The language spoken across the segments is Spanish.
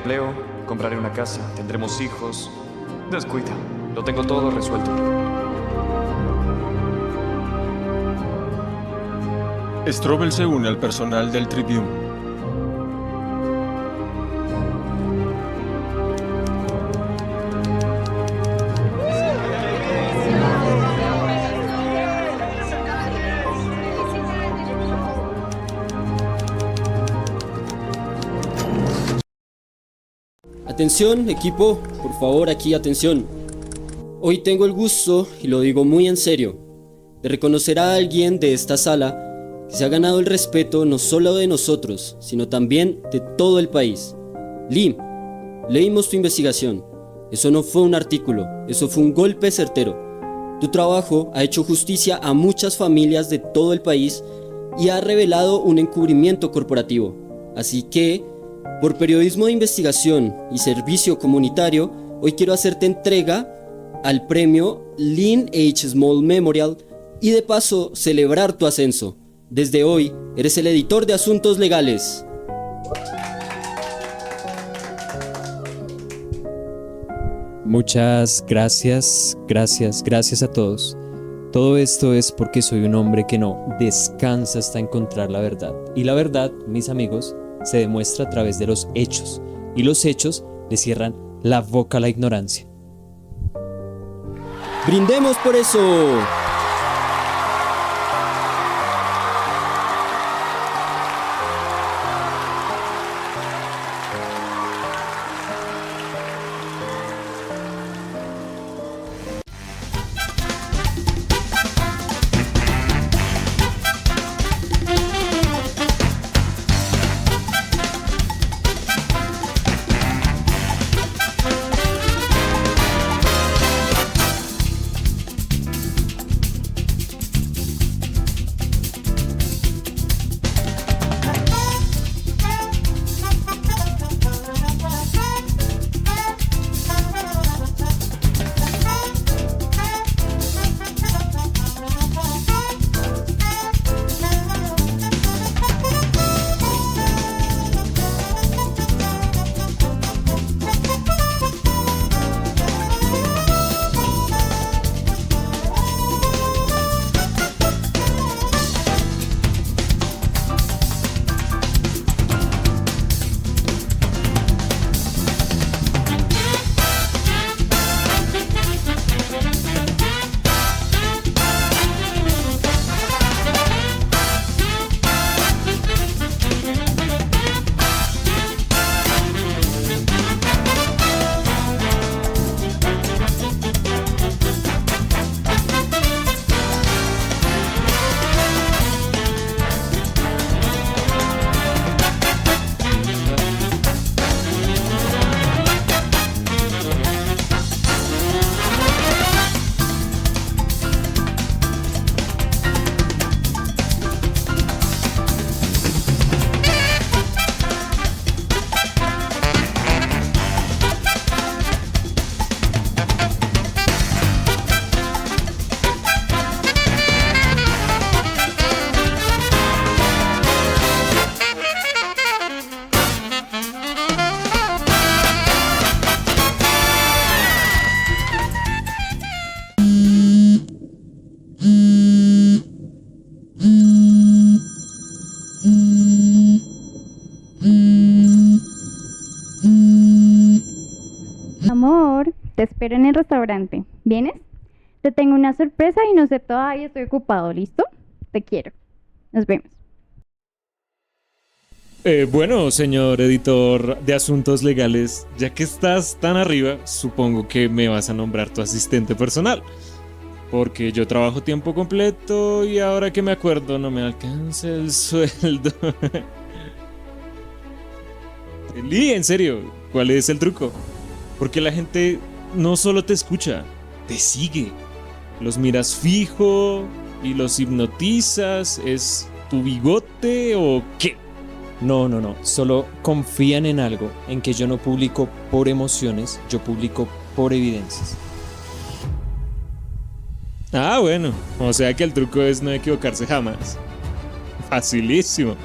empleo, compraré una casa, tendremos hijos. Descuida, lo tengo todo resuelto. Strobel se une al personal del Tribune. Atención, equipo, por favor, aquí atención. Hoy tengo el gusto, y lo digo muy en serio, de reconocer a alguien de esta sala que se ha ganado el respeto no solo de nosotros, sino también de todo el país. Lee, leímos tu investigación. Eso no fue un artículo, eso fue un golpe certero. Tu trabajo ha hecho justicia a muchas familias de todo el país y ha revelado un encubrimiento corporativo. Así que, por periodismo de investigación y servicio comunitario, hoy quiero hacerte entrega al premio Lynn H. Small Memorial y de paso celebrar tu ascenso. Desde hoy, eres el editor de Asuntos Legales. Muchas gracias a todos. Todo esto es porque soy un hombre que no descansa hasta encontrar la verdad. Y la verdad, mis amigos, se demuestra a través de los hechos. Y los hechos le cierran la boca a la ignorancia. ¡Brindemos por eso! Amor, te espero en el restaurante. ¿Vienes? Te tengo una sorpresa y no sé todavía, estoy ocupado. ¿Listo? Te quiero. Nos vemos. Bueno, señor editor de Asuntos Legales, ya que estás tan arriba, supongo que me vas a nombrar tu asistente personal. Porque yo trabajo tiempo completo y ahora que me acuerdo no me alcanza el sueldo. Lee, en serio, ¿cuál es el truco? Porque la gente no solo te escucha, te sigue. Los miras fijo y los hipnotizas. ¿Es tu bigote o qué? No, solo confían en algo, en que yo no publico por emociones, yo publico por evidencias. Ah, bueno, o sea que el truco es no equivocarse jamás. Facilísimo.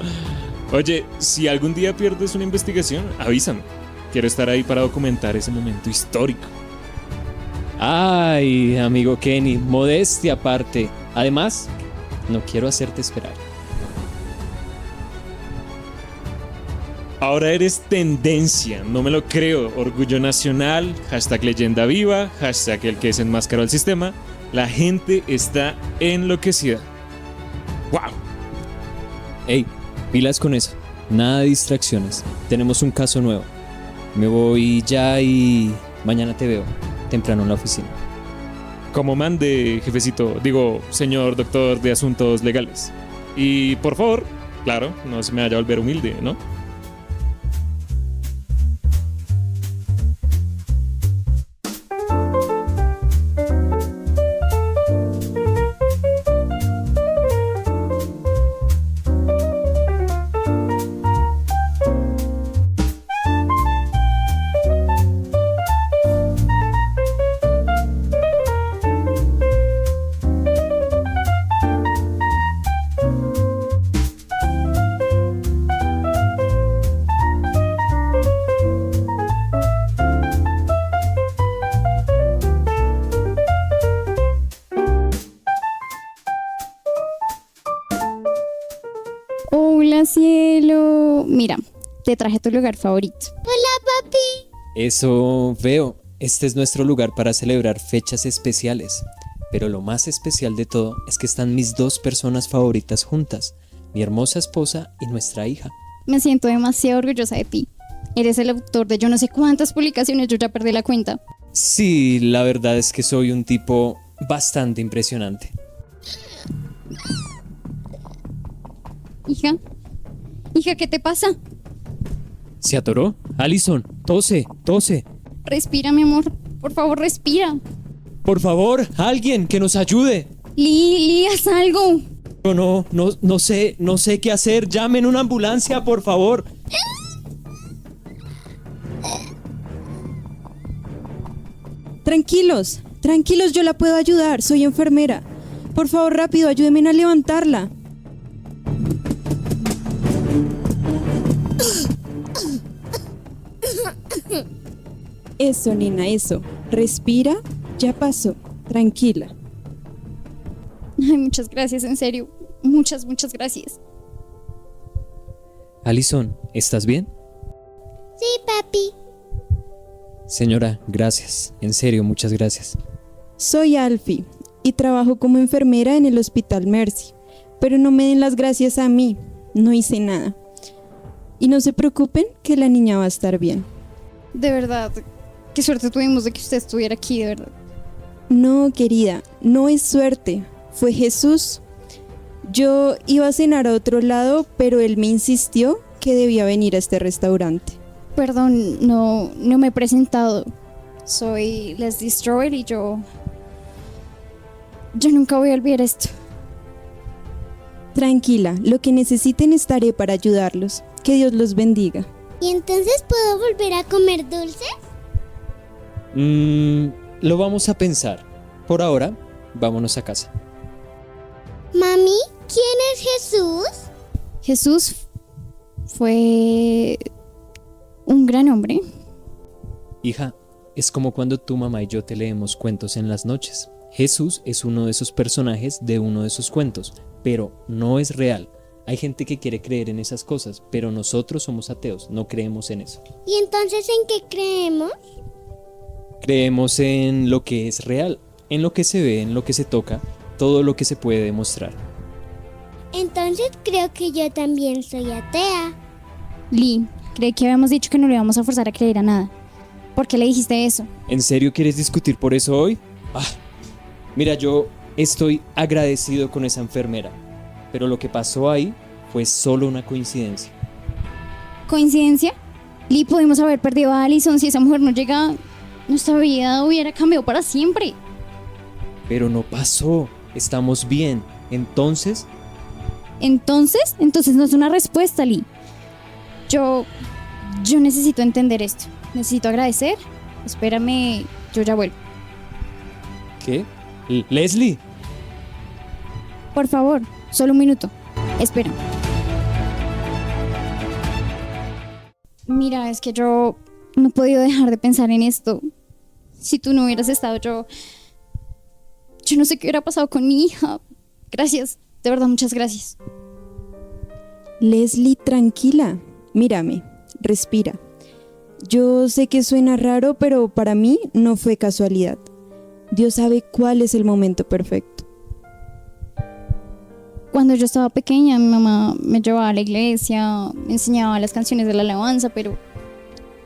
Oye, si algún día pierdes una investigación, avísame. Quiero estar ahí para documentar ese momento histórico. Ay, amigo Kenny, modestia aparte. Además, no quiero hacerte esperar. Ahora eres tendencia, no me lo creo. Orgullo nacional, hashtag leyenda viva, hashtag el que desenmascaró al sistema. La gente está enloquecida. ¡Wow! Ey, pilas con eso. Nada de distracciones. Tenemos un caso nuevo. Me voy ya y mañana te veo, temprano en la oficina. Como mande, jefecito, digo, señor doctor de asuntos legales. Y por favor, claro, no se me vaya a volver humilde, ¿no? Hola, cielo. Mira, te traje tu lugar favorito. Hola, papi. Eso veo. Este es nuestro lugar para celebrar fechas especiales. Pero lo más especial de todo es que están mis dos personas favoritas juntas, mi hermosa esposa y nuestra hija. Me siento demasiado orgullosa de ti. Eres el autor de yo no sé cuántas publicaciones, yo ya perdí la cuenta. Sí, la verdad es que soy un tipo bastante impresionante. Hija, ¿qué te pasa? ¿Se atoró? Alison, tose. Respira, mi amor. Por favor, respira. Por favor, alguien que nos ayude. Lee, haz algo. No sé qué hacer. Llamen una ambulancia, por favor. Tranquilos, yo la puedo ayudar, soy enfermera. Por favor, rápido, ayúdenme a levantarla. Eso, nena, eso. Respira, ya pasó. Tranquila. Ay, muchas gracias, en serio. Muchas gracias. Alison, ¿estás bien? Sí, papi. Señora, gracias. En serio, muchas gracias. Soy Alfie y trabajo como enfermera en el Hospital Mercy. Pero no me den las gracias a mí, no hice nada. Y no se preocupen que la niña va a estar bien. De verdad, qué suerte tuvimos de que usted estuviera aquí, de verdad. No, querida, no es suerte, fue Jesús. Yo iba a cenar a otro lado, pero él me insistió que debía venir a este restaurante. Perdón, no me he presentado. Soy Leslie Stroll y yo nunca voy a olvidar esto. Tranquila, lo que necesiten estaré para ayudarlos. Que Dios los bendiga. ¿Y entonces puedo volver a comer dulces? Lo vamos a pensar. Por ahora, vámonos a casa. Mami, ¿quién es Jesús? Jesús fue un gran hombre. Hija, es como cuando tu mamá y yo te leemos cuentos en las noches. Jesús es uno de esos personajes de uno de esos cuentos, pero no es real. Hay gente que quiere creer en esas cosas, pero nosotros somos ateos, no creemos en eso. ¿Y entonces en qué creemos? Creemos en lo que es real, en lo que se ve, en lo que se toca, todo lo que se puede demostrar. Entonces creo que yo también soy atea. Lee, creí que habíamos dicho que no le íbamos a forzar a creer a nada. ¿Por qué le dijiste eso? ¿En serio quieres discutir por eso hoy? Mira, yo estoy agradecido con esa enfermera, pero lo que pasó ahí fue solo una coincidencia. ¿Coincidencia? Lee, pudimos haber perdido a Alison. Si esa mujer no llega, nuestra vida hubiera cambiado para siempre. Pero no pasó, estamos bien. Entonces Entonces no es una respuesta, Lee. Yo necesito entender esto. Necesito agradecer. Espérame, yo ya vuelvo. ¿qué? Leslie. Por favor, solo un minuto. Espera. Mira, es que yo no he podido dejar de pensar en esto. Si tú no hubieras estado, yo no sé qué hubiera pasado con mi hija. Gracias, de verdad, muchas gracias. Leslie, tranquila. Mírame, respira. Yo sé que suena raro, pero para mí no fue casualidad. Dios sabe cuál es el momento perfecto. Cuando yo estaba pequeña, mi mamá me llevaba a la iglesia, me enseñaba las canciones de la alabanza, pero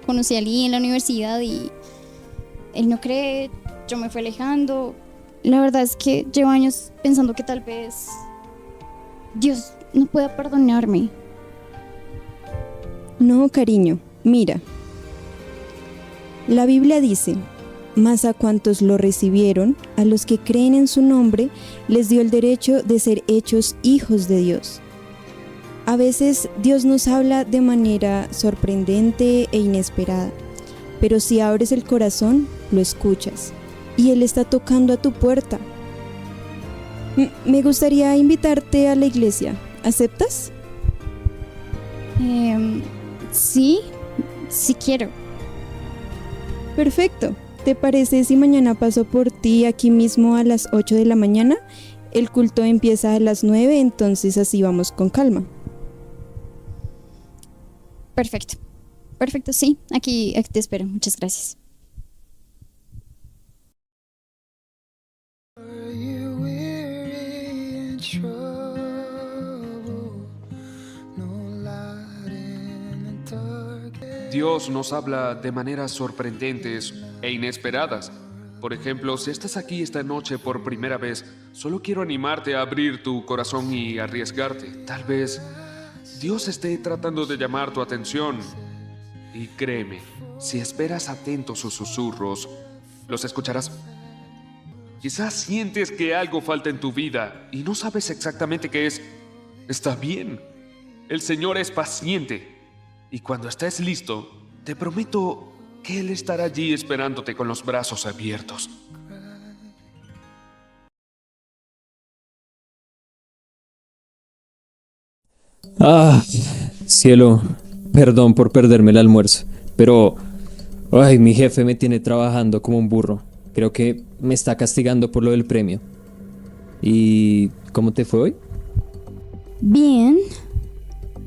conocí a Lee en la universidad y él no cree, yo me fui alejando. La verdad es que llevo años pensando que tal vez Dios no pueda perdonarme. No, cariño, mira. La Biblia dice: mas a cuantos lo recibieron, a los que creen en su nombre, les dio el derecho de ser hechos hijos de Dios. A veces Dios nos habla de manera sorprendente e inesperada, pero si abres el corazón, lo escuchas, y Él está tocando a tu puerta. Me gustaría invitarte a la iglesia. ¿Aceptas? Sí quiero. Perfecto. ¿Te parece si mañana paso por ti aquí mismo a las 8 de la mañana? El culto empieza a las 9, entonces así vamos con calma. Perfecto, sí. Aquí te espero. Muchas gracias. Dios nos habla de maneras sorprendentes e inesperadas. Por ejemplo, si estás aquí esta noche por primera vez, solo quiero animarte a abrir tu corazón y arriesgarte. Tal vez Dios esté tratando de llamar tu atención. Y créeme, si esperas atento sus susurros, los escucharás. Quizás sientes que algo falta en tu vida y no sabes exactamente qué es. Está bien. El Señor es paciente. Y cuando estés listo, te prometo que Él estará allí esperándote con los brazos abiertos. Cielo, perdón por perderme el almuerzo, pero mi jefe me tiene trabajando como un burro. Creo que me está castigando por lo del premio. ¿Y cómo te fue hoy? Bien,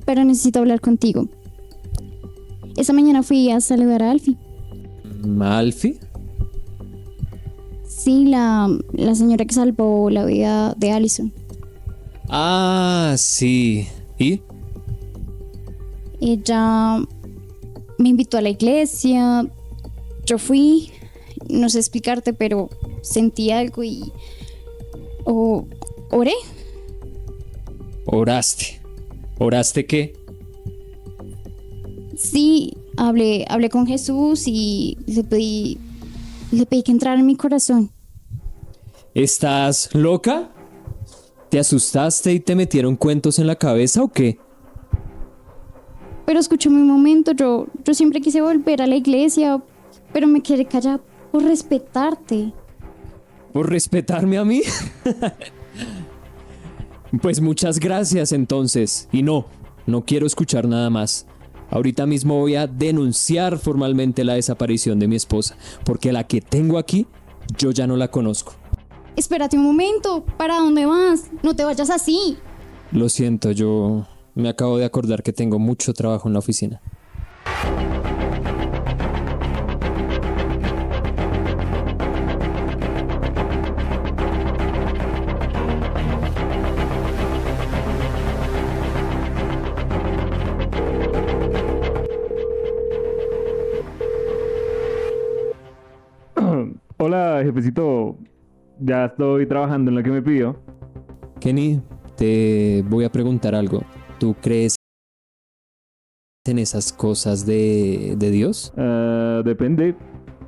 pero necesito hablar contigo. Esta mañana fui a saludar a Alfie. ¿Alfie? Sí, la señora que salvó la vida de Allison. Sí. ¿Y? Ella me invitó a la iglesia. Yo fui, no sé explicarte, pero sentí algo y... oré. ¿Oraste? ¿Oraste qué? Sí, hablé con Jesús y le pedí que entrara en mi corazón. ¿Estás loca? ¿Te asustaste y te metieron cuentos en la cabeza o qué? Pero escúchame un momento, yo siempre quise volver a la iglesia, pero me quedé callada por respetarte. ¿Por respetarme a mí? Pues muchas gracias entonces. Y no quiero escuchar nada más. Ahorita mismo voy a denunciar formalmente la desaparición de mi esposa, porque la que tengo aquí, yo ya no la conozco. Espérate un momento, ¿para dónde vas? No te vayas así. Lo siento, yo me acabo de acordar que tengo mucho trabajo en la oficina. Hola, jefecito. Ya estoy trabajando en lo que me pidió. Kenny, te voy a preguntar algo. ¿Tú crees en esas cosas de Dios? Depende.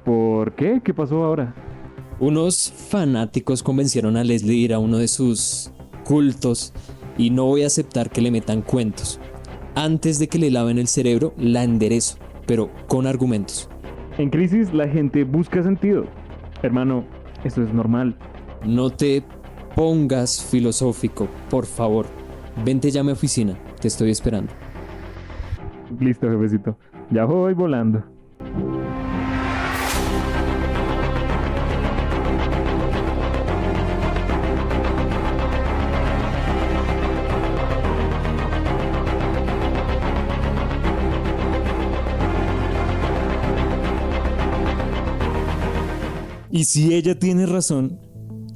¿Por qué? ¿Qué pasó ahora? Unos fanáticos convencieron a Leslie de ir a uno de sus cultos y no voy a aceptar que le metan cuentos. Antes de que le laven el cerebro, la enderezo, pero con argumentos. En crisis la gente busca sentido. Hermano, eso es normal. No te pongas filosófico, por favor. Vente ya a mi oficina, te estoy esperando. Listo, jefecito. Ya voy volando. Y si ella tiene razón,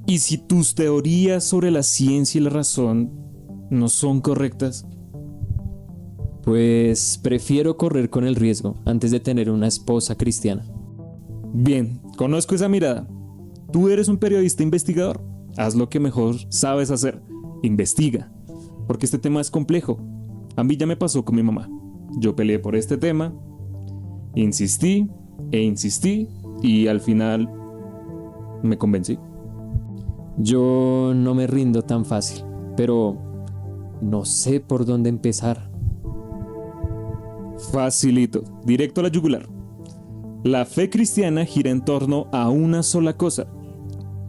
y si tus teorías sobre la ciencia y la razón no son correctas, Pues prefiero correr con el riesgo antes de tener una esposa cristiana. bien, conozco esa mirada. Tú eres un periodista investigador. Haz lo que mejor sabes hacer. Investiga. Porque este tema es complejo. A mí ya me pasó con mi mamá. Yo peleé por este tema, insistí e insistí y al final me convencí. Yo no me rindo tan fácil, pero no sé por dónde empezar. Facilito, directo a la yugular. La fe cristiana gira en torno a una sola cosa: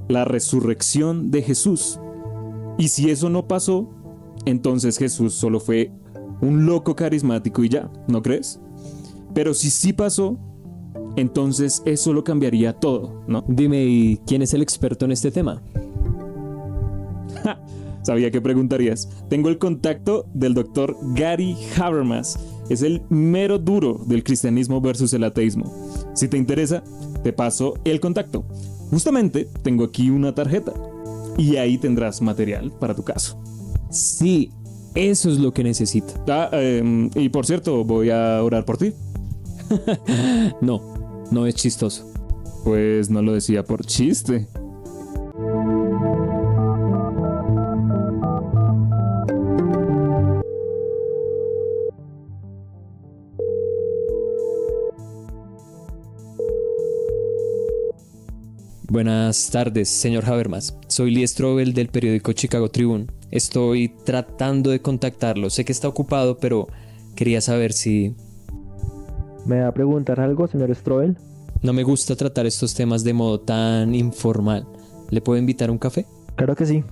la resurrección de Jesús. Y si eso no pasó, entonces Jesús solo fue un loco carismático y ya, ¿no crees? Pero si sí pasó, entonces eso lo cambiaría todo, ¿no? Dime, ¿y quién es el experto en este tema? Sabía que preguntarías. Tengo el contacto del doctor Gary Habermas. Es el mero duro del cristianismo versus el ateísmo. Si te interesa, te paso el contacto. Justamente tengo aquí una tarjeta y ahí tendrás material para tu caso. Sí, eso es lo que necesito. Y por cierto, voy a orar por ti. No es chistoso. Pues no lo decía por chiste. Buenas tardes, señor Habermas. Soy Lee Strobel del periódico Chicago Tribune. Estoy tratando de contactarlo. Sé que está ocupado, pero quería saber si... ¿Me va a preguntar algo, señor Strobel? No me gusta tratar estos temas de modo tan informal. ¿Le puedo invitar a un café? Claro que sí.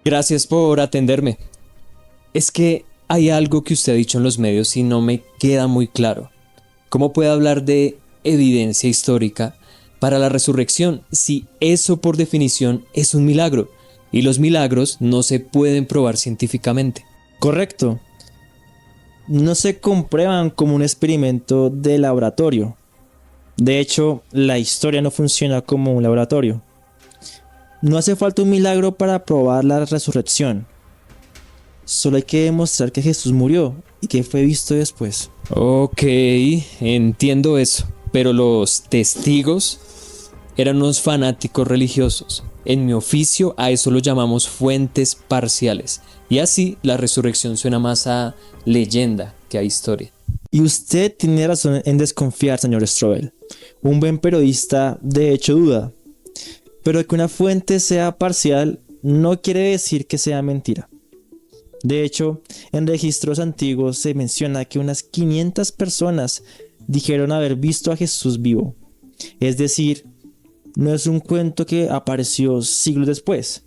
Gracias por atenderme. Es que hay algo que usted ha dicho en los medios y no me queda muy claro. ¿Cómo puede hablar de evidencia histórica para la resurrección si eso por definición es un milagro y los milagros no se pueden probar científicamente? Correcto. No se comprueban como un experimento de laboratorio. De hecho, la historia no funciona como un laboratorio. No hace falta un milagro para probar la resurrección. Solo hay que demostrar que Jesús murió y que fue visto después. Ok, entiendo eso. Pero los testigos eran unos fanáticos religiosos. En mi oficio a eso lo llamamos fuentes parciales. Y así la resurrección suena más a leyenda que a historia. Y usted tiene razón en desconfiar, señor Strobel. Un buen periodista de hecho duda. Pero que una fuente sea parcial no quiere decir que sea mentira. De hecho, en registros antiguos se menciona que unas 500 personas dijeron haber visto a Jesús vivo. Es decir, no es un cuento que apareció siglos después,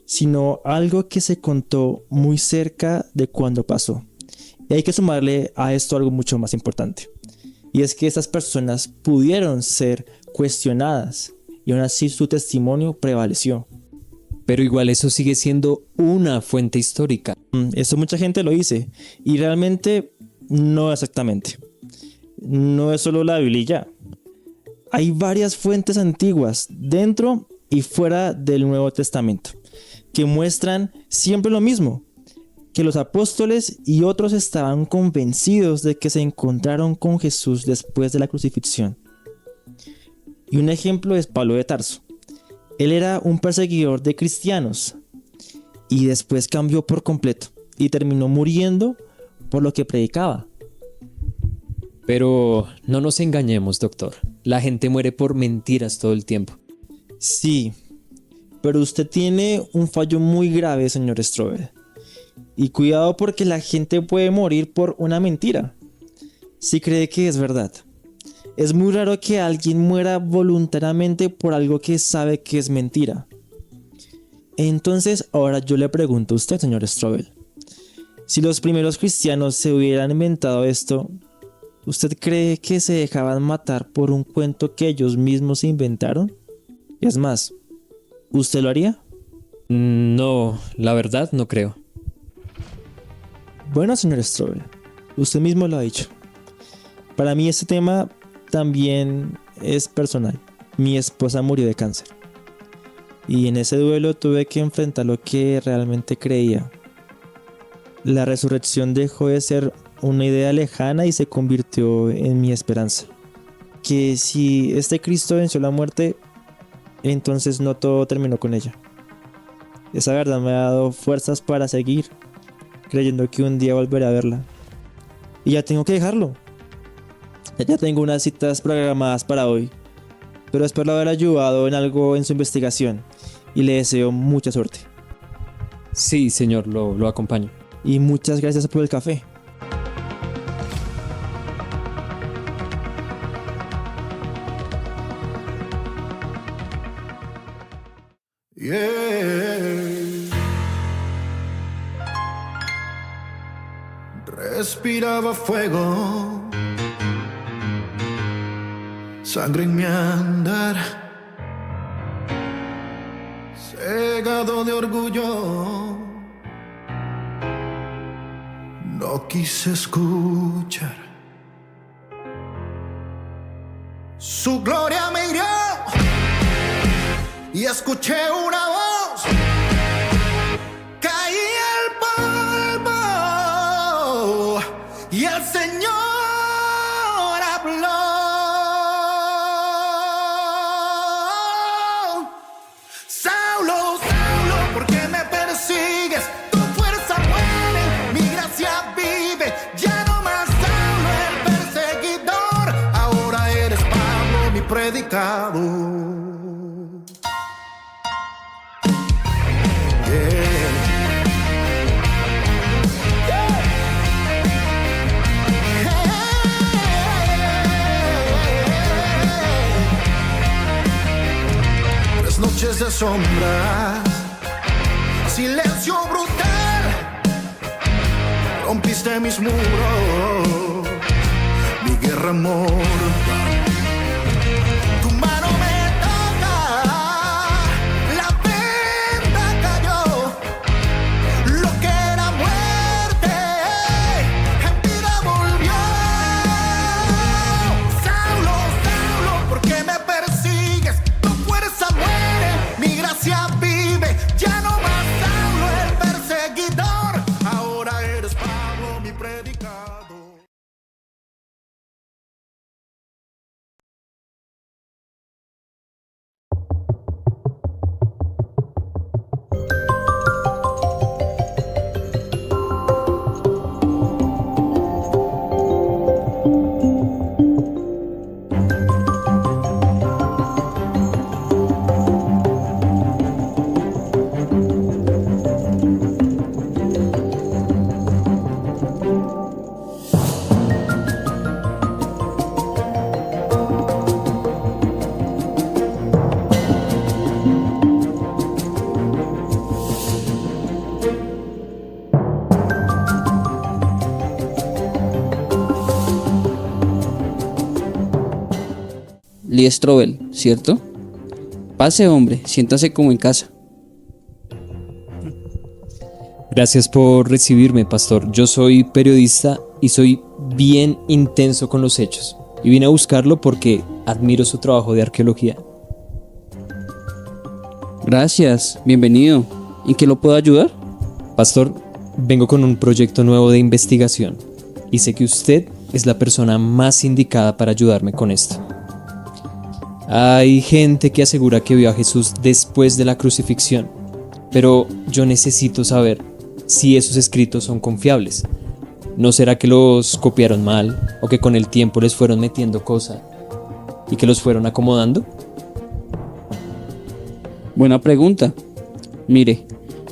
sino algo que se contó muy cerca de cuando pasó. Y hay que sumarle a esto algo mucho más importante. Y es que estas personas pudieron ser cuestionadas y aún así su testimonio prevaleció. Pero igual eso sigue siendo una fuente histórica. Eso mucha gente lo dice. Y realmente no exactamente. No es solo la Biblia y ya. Hay varias fuentes antiguas dentro y fuera del Nuevo Testamento que muestran siempre lo mismo. Que los apóstoles y otros estaban convencidos de que se encontraron con Jesús después de la crucifixión. Y un ejemplo es Pablo de Tarso. Él era un perseguidor de cristianos y después cambió por completo y terminó muriendo por lo que predicaba. Pero no nos engañemos, doctor. La gente muere por mentiras todo el tiempo. Sí, pero usted tiene un fallo muy grave, señor Strobel. Y cuidado porque la gente puede morir por una mentira, si cree que es verdad. Es muy raro que alguien muera voluntariamente por algo que sabe que es mentira. Entonces, ahora yo le pregunto a usted, señor Strobel. Si los primeros cristianos se hubieran inventado esto, ¿usted cree que se dejaban matar por un cuento que ellos mismos se inventaron? Es más, ¿usted lo haría? No, la verdad no creo. Bueno, señor Strobel, usted mismo lo ha dicho. Para mí este tema también es personal. Mi esposa murió de cáncer. Y en ese duelo tuve que enfrentar lo que realmente creía. La resurrección dejó de ser una idea lejana y se convirtió en mi esperanza. Que si este Cristo venció la muerte, entonces no todo terminó con ella. Esa verdad me ha dado fuerzas para seguir, creyendo que un día volveré a verla. Y ya tengo que dejarlo. Ya tengo unas citas programadas para hoy, pero espero haber ayudado en algo en su investigación y le deseo mucha suerte. Sí, señor, lo acompaño. Y muchas gracias por el café. Respiraba fuego, sangre en mi andar, cegado de orgullo, no quise escuchar. Su gloria me hirió y escuché una voz. Caí al polvo y el Señor habló. Saulo, Saulo, ¿por qué me persigues? Tu fuerza muere, mi gracia vive. Ya no más Saulo el perseguidor, ahora eres Pablo mi predicador. Noches de sombras, silencio brutal, rompiste mis muros, mi guerra mortal. Tu mano me toca, la venda cayó, lo que era muerte, en vida volvió. Saulo, Saulo, ¿por qué me persigues? Tu fuerza muere, mi gracia vive. Ya no más Saulo el perseguidor, ahora eres Pablo mi predicador. Lee Strobel, ¿cierto? Pase, hombre, siéntase como en casa. Gracias por recibirme, pastor. Yo soy periodista y soy bien intenso con los hechos. Y vine a buscarlo porque admiro su trabajo de arqueología. Gracias, bienvenido. ¿En qué lo puedo ayudar? Pastor, vengo con un proyecto nuevo de investigación y sé que usted es la persona más indicada para ayudarme con esto. Hay gente que asegura que vio a Jesús después de la crucifixión, pero yo necesito saber si esos escritos son confiables. ¿No será que los copiaron mal o que con el tiempo les fueron metiendo cosas y que los fueron acomodando? Buena pregunta. Mire,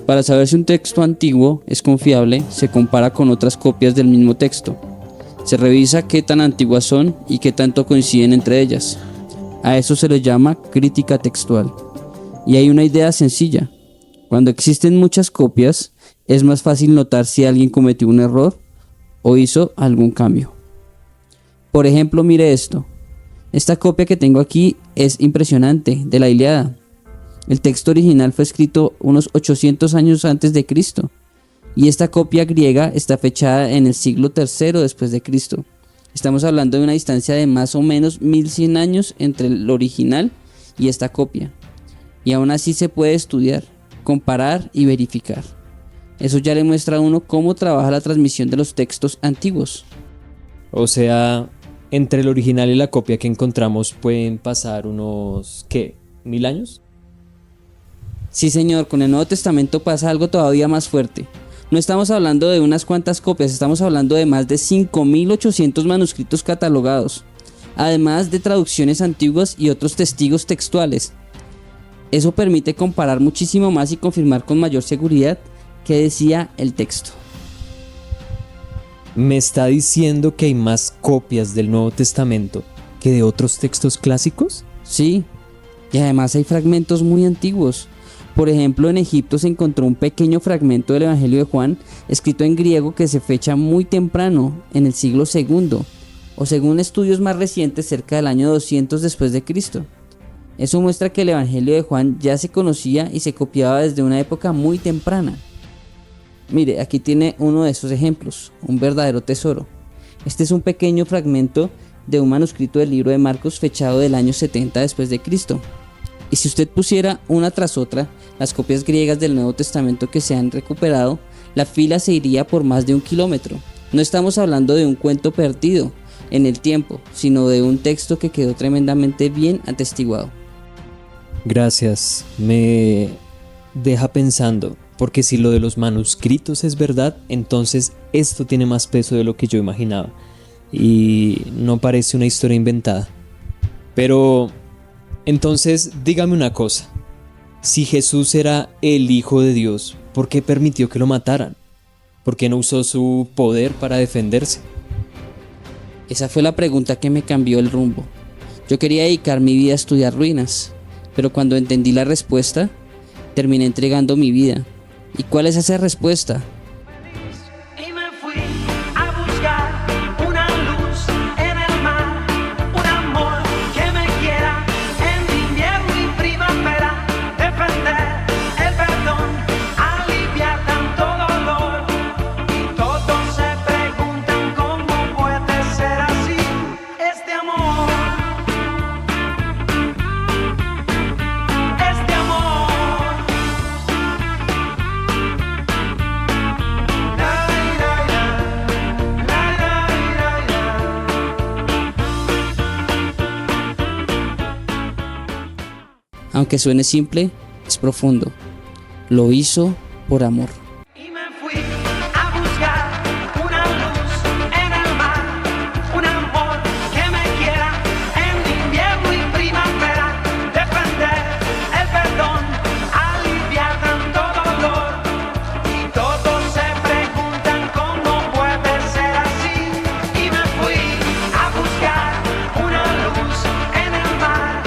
para saber si un texto antiguo es confiable, se compara con otras copias del mismo texto. Se revisa qué tan antiguas son y qué tanto coinciden entre ellas. A eso se le llama crítica textual. Y hay una idea sencilla. Cuando existen muchas copias, es más fácil notar si alguien cometió un error o hizo algún cambio. Por ejemplo, mire esto. Esta copia que tengo aquí es impresionante, de la Ilíada. El texto original fue escrito unos 800 años antes de Cristo. Y esta copia griega está fechada en el siglo III después de Cristo. Estamos hablando de una distancia de más o menos 1100 años entre el original y esta copia. Y aún así se puede estudiar, comparar y verificar. Eso ya le muestra a uno cómo trabaja la transmisión de los textos antiguos. O sea, entre el original y la copia que encontramos pueden pasar unos, ¿qué? ¿1000 años? Sí, señor, con el Nuevo Testamento pasa algo todavía más fuerte. No estamos hablando de unas cuantas copias, estamos hablando de más de 5800 manuscritos catalogados, además de traducciones antiguas y otros testigos textuales. Eso permite comparar muchísimo más y confirmar con mayor seguridad qué decía el texto. ¿Me está diciendo que hay más copias del Nuevo Testamento que de otros textos clásicos? Sí, y además hay fragmentos muy antiguos. Por ejemplo, en Egipto se encontró un pequeño fragmento del Evangelio de Juan escrito en griego que se fecha muy temprano, en el siglo II, o según estudios más recientes, cerca del año 200 después de Cristo. Eso muestra que el Evangelio de Juan ya se conocía y se copiaba desde una época muy temprana. Mire, aquí tiene uno de esos ejemplos, un verdadero tesoro. Este es un pequeño fragmento de un manuscrito del libro de Marcos fechado del año 70 después de Cristo. Y si usted pusiera una tras otra las copias griegas del Nuevo Testamento que se han recuperado, la fila se iría por más de 1 kilómetro. No estamos hablando de un cuento perdido en el tiempo, sino de un texto que quedó tremendamente bien atestiguado. Gracias, me deja pensando, porque si lo de los manuscritos es verdad, entonces esto tiene más peso de lo que yo imaginaba y no parece una historia inventada. Pero entonces dígame una cosa, si Jesús era el Hijo de Dios, ¿por qué permitió que lo mataran? ¿Por qué no usó su poder para defenderse? Esa fue la pregunta que me cambió el rumbo. Yo quería dedicar mi vida a estudiar ruinas, pero cuando entendí la respuesta, terminé entregando mi vida. ¿Y cuál es esa respuesta? Y me fui a buscar una luz en el mar, un amor que me quiera en invierno y primavera, defender el perdón, aliviar tanto dolor. Y todos se preguntan cómo puede ser así este amor. Este amor. Aunque suene simple, es profundo. Lo hizo por amor. Y me fui a buscar una luz en el mar, un amor que me quiera en invierno y primavera, defender el perdón, aliviar tanto dolor. Y todos se preguntan cómo puede ser así. Y me fui a buscar una luz en el mar,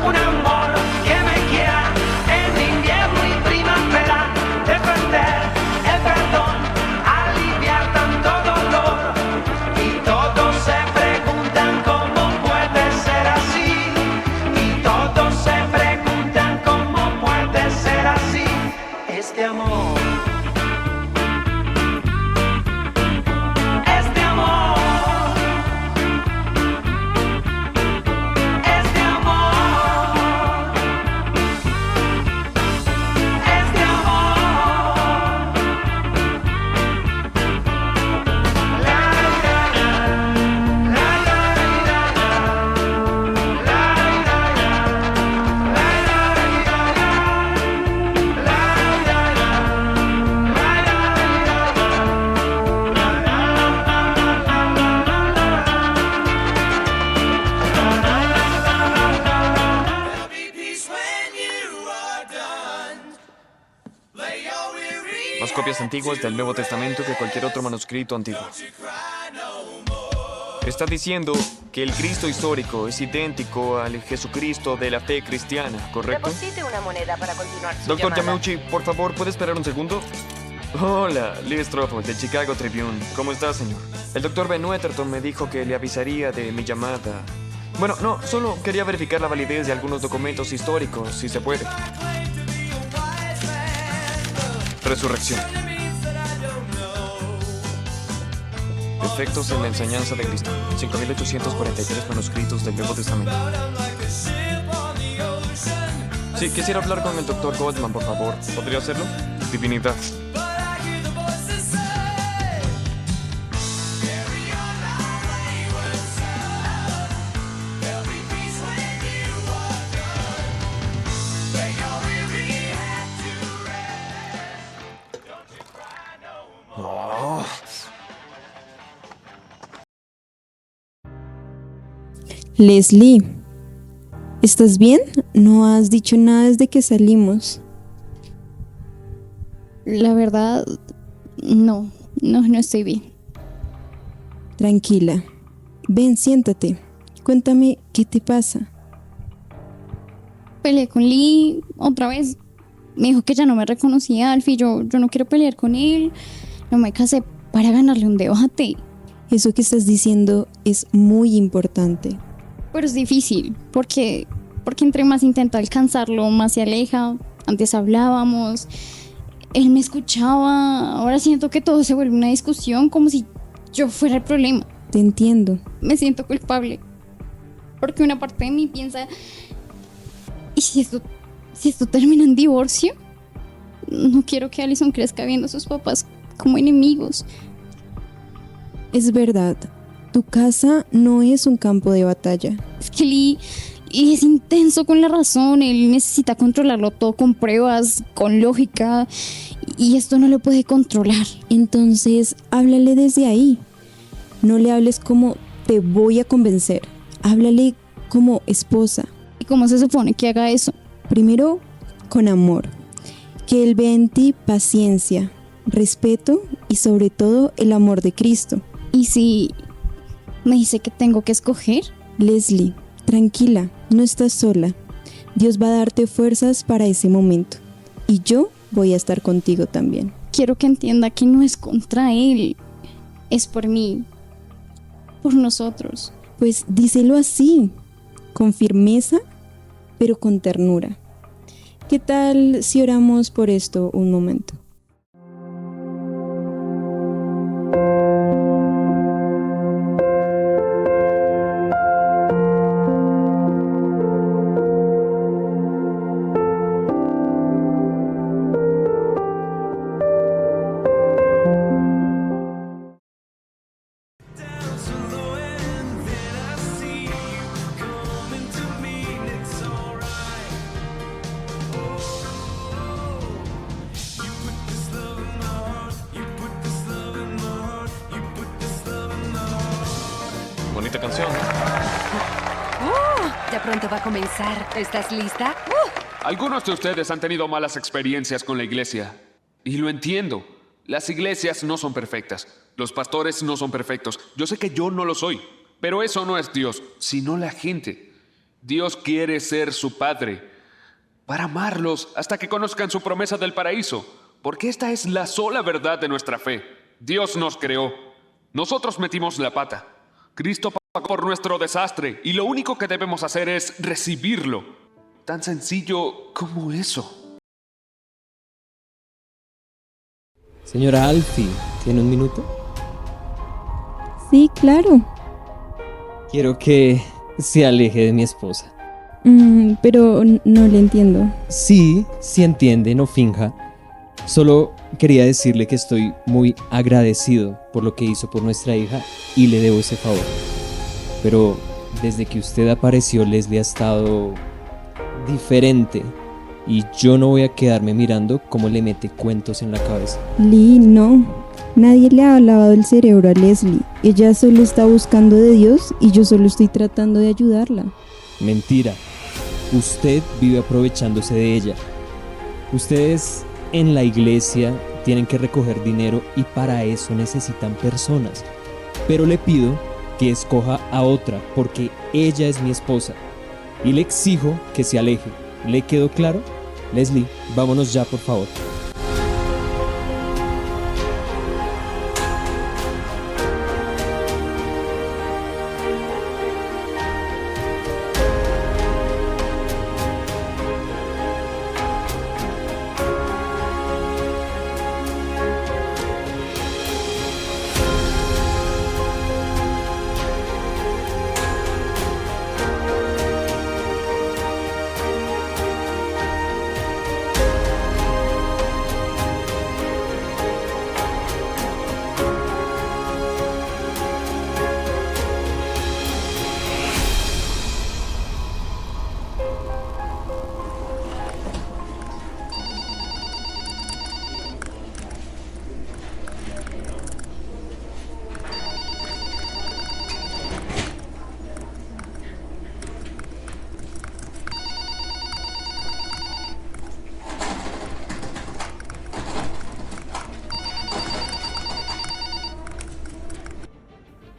un amor que me quiera en invierno y primavera, defender el perdón, aliviar tanto dolor. Y todos se preguntan cómo puede ser así. Y todos se preguntan cómo puede ser así este amor. Este amor. Este amor. Este amor. Más copias antiguas del Nuevo Testamento que cualquier otro manuscrito antiguo. Está diciendo que el Cristo histórico es idéntico al Jesucristo de la fe cristiana, ¿correcto? Deposite una moneda para continuar su Doctor llamada. Yamauchi, por favor, ¿puede esperar un segundo? Hola, Lee Strobel, del Chicago Tribune. ¿Cómo está, señor? El doctor Ben Wetterton me dijo que le avisaría de mi llamada. Bueno, no, solo quería verificar la validez de algunos documentos históricos, si se puede. Resurrección. Efectos en la enseñanza de Cristo. 5.843 manuscritos del Nuevo Testamento. Sí, quisiera hablar con el doctor Goldman, por favor. ¿Podría hacerlo? Divinidad. Oh. Leslie, ¿estás bien? No has dicho nada desde que salimos. La verdad, no estoy bien. Tranquila. Ven, siéntate. Cuéntame qué te pasa. Peleé con Lee otra vez. Me dijo que ya no me reconocía, Alfie. Yo no quiero pelear con él. No me casé para ganarle un debate. Eso que estás diciendo es muy importante. Pero es difícil, porque entre más intento alcanzarlo, más se aleja. Antes hablábamos, él me escuchaba. Ahora siento que todo se vuelve una discusión, como si yo fuera el problema. Te entiendo. Me siento culpable, porque una parte de mí piensa, ¿y si esto termina en divorcio? No quiero que Allison crezca viendo a sus papás como enemigos. Es verdad, tu casa no es un campo de batalla. Es que Lee es intenso con la razón. Él necesita controlarlo todo con pruebas, con lógica, y esto no lo puede controlar. Entonces, háblale desde ahí. No le hables como te voy a convencer. Háblale como esposa. ¿Y cómo se supone que haga eso? Primero, con amor. Que él vea en ti paciencia, respeto y sobre todo el amor de Cristo. ¿Y si me dice que tengo que escoger? Leslie, tranquila, no estás sola. Dios va a darte fuerzas para ese momento. Y yo voy a estar contigo también. Quiero que entienda que no es contra él. Es por mí. Por nosotros. Pues díselo así, con firmeza, pero con ternura. ¿Qué tal si oramos por esto un momento? Bonita canción. Ya pronto va a comenzar. ¿Estás lista? Algunos de ustedes han tenido malas experiencias con la iglesia. Y lo entiendo. Las iglesias no son perfectas. Los pastores no son perfectos. Yo sé que yo no lo soy. Pero eso no es Dios, sino la gente. Dios quiere ser su padre. Para amarlos hasta que conozcan su promesa del paraíso. Porque esta es la sola verdad de nuestra fe. Dios nos creó. Nosotros metimos la pata. Cristo pagó por nuestro desastre y lo único que debemos hacer es recibirlo. Tan sencillo como eso. Señora Alfie, ¿tiene un minuto? Sí, claro. Quiero que se aleje de mi esposa. Pero no le entiendo. Sí entiende, no finja. Solo quería decirle que estoy muy agradecido por lo que hizo por nuestra hija y le debo ese favor. Pero desde que usted apareció, Leslie ha estado diferente y yo no voy a quedarme mirando cómo le mete cuentos en la cabeza. Lee, no. Nadie le ha lavado el cerebro a Leslie. Ella solo está buscando de Dios y yo solo estoy tratando de ayudarla. Mentira. Usted vive aprovechándose de ella. Ustedes en la iglesia tienen que recoger dinero y para eso necesitan personas. Pero le pido que escoja a otra porque ella es mi esposa y le exijo que se aleje. ¿Le quedó claro? Leslie, vámonos ya, por favor.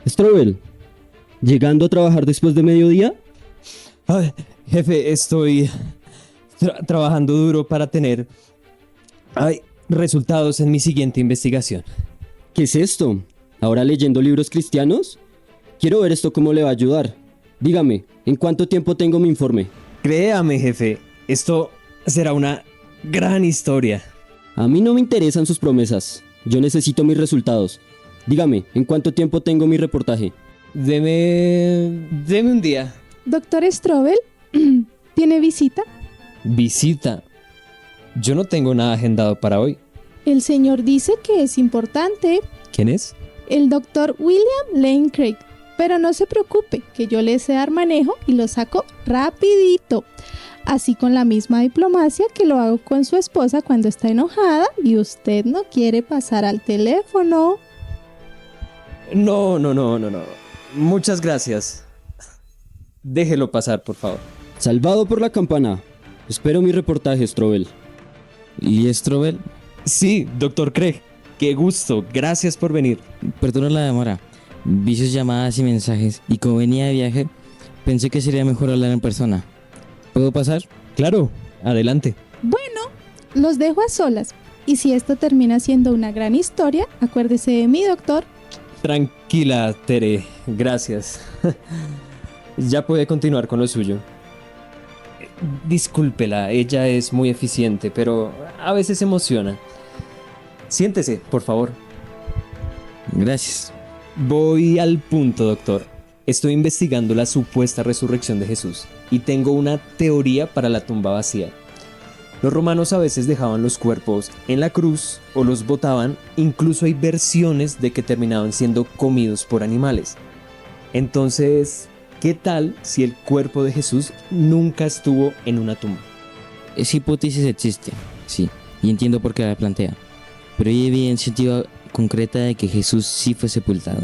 Strobel, ¿llegando a trabajar después de mediodía? Ay, jefe, estoy trabajando duro para tener resultados en mi siguiente investigación. ¿Qué es esto? ¿Ahora leyendo libros cristianos? Quiero ver esto cómo le va a ayudar. Dígame, ¿en cuánto tiempo tengo mi informe? Créame, jefe, esto será una gran historia. A mí no me interesan sus promesas. Yo necesito mis resultados. Dígame, ¿en cuánto tiempo tengo mi reportaje? Deme un día. Doctor Strobel, ¿tiene visita? ¿Visita? Yo no tengo nada agendado para hoy. El señor dice que es importante. ¿Quién es? El doctor William Lane Craig. Pero no se preocupe, que yo le sé dar manejo y lo saco rapidito. Así con la misma diplomacia que lo hago con su esposa cuando está enojada y usted no quiere pasar al teléfono. No. Muchas gracias. Déjelo pasar, por favor. Salvado por la campana. Espero mi reportaje, Strobel. ¿Y Strobel? Sí, doctor Craig. Qué gusto. Gracias por venir. Perdona la demora. Vi sus llamadas y mensajes y como venía de viaje, pensé que sería mejor hablar en persona. ¿Puedo pasar? Claro, adelante. Bueno, los dejo a solas. Y si esto termina siendo una gran historia, acuérdese de mí, doctor. Tranquila, Tere. Gracias. Ya puede continuar con lo suyo. Discúlpela, ella es muy eficiente, pero a veces se emociona. Siéntese, por favor. Gracias. Voy al punto, doctor. Estoy investigando la supuesta resurrección de Jesús y tengo una teoría para la tumba vacía. Los romanos a veces dejaban los cuerpos en la cruz o los botaban, incluso hay versiones de que terminaban siendo comidos por animales. Entonces, ¿qué tal si el cuerpo de Jesús nunca estuvo en una tumba? Esa hipótesis existe, sí, y entiendo por qué la plantea. Pero hay evidencia concreta de que Jesús sí fue sepultado.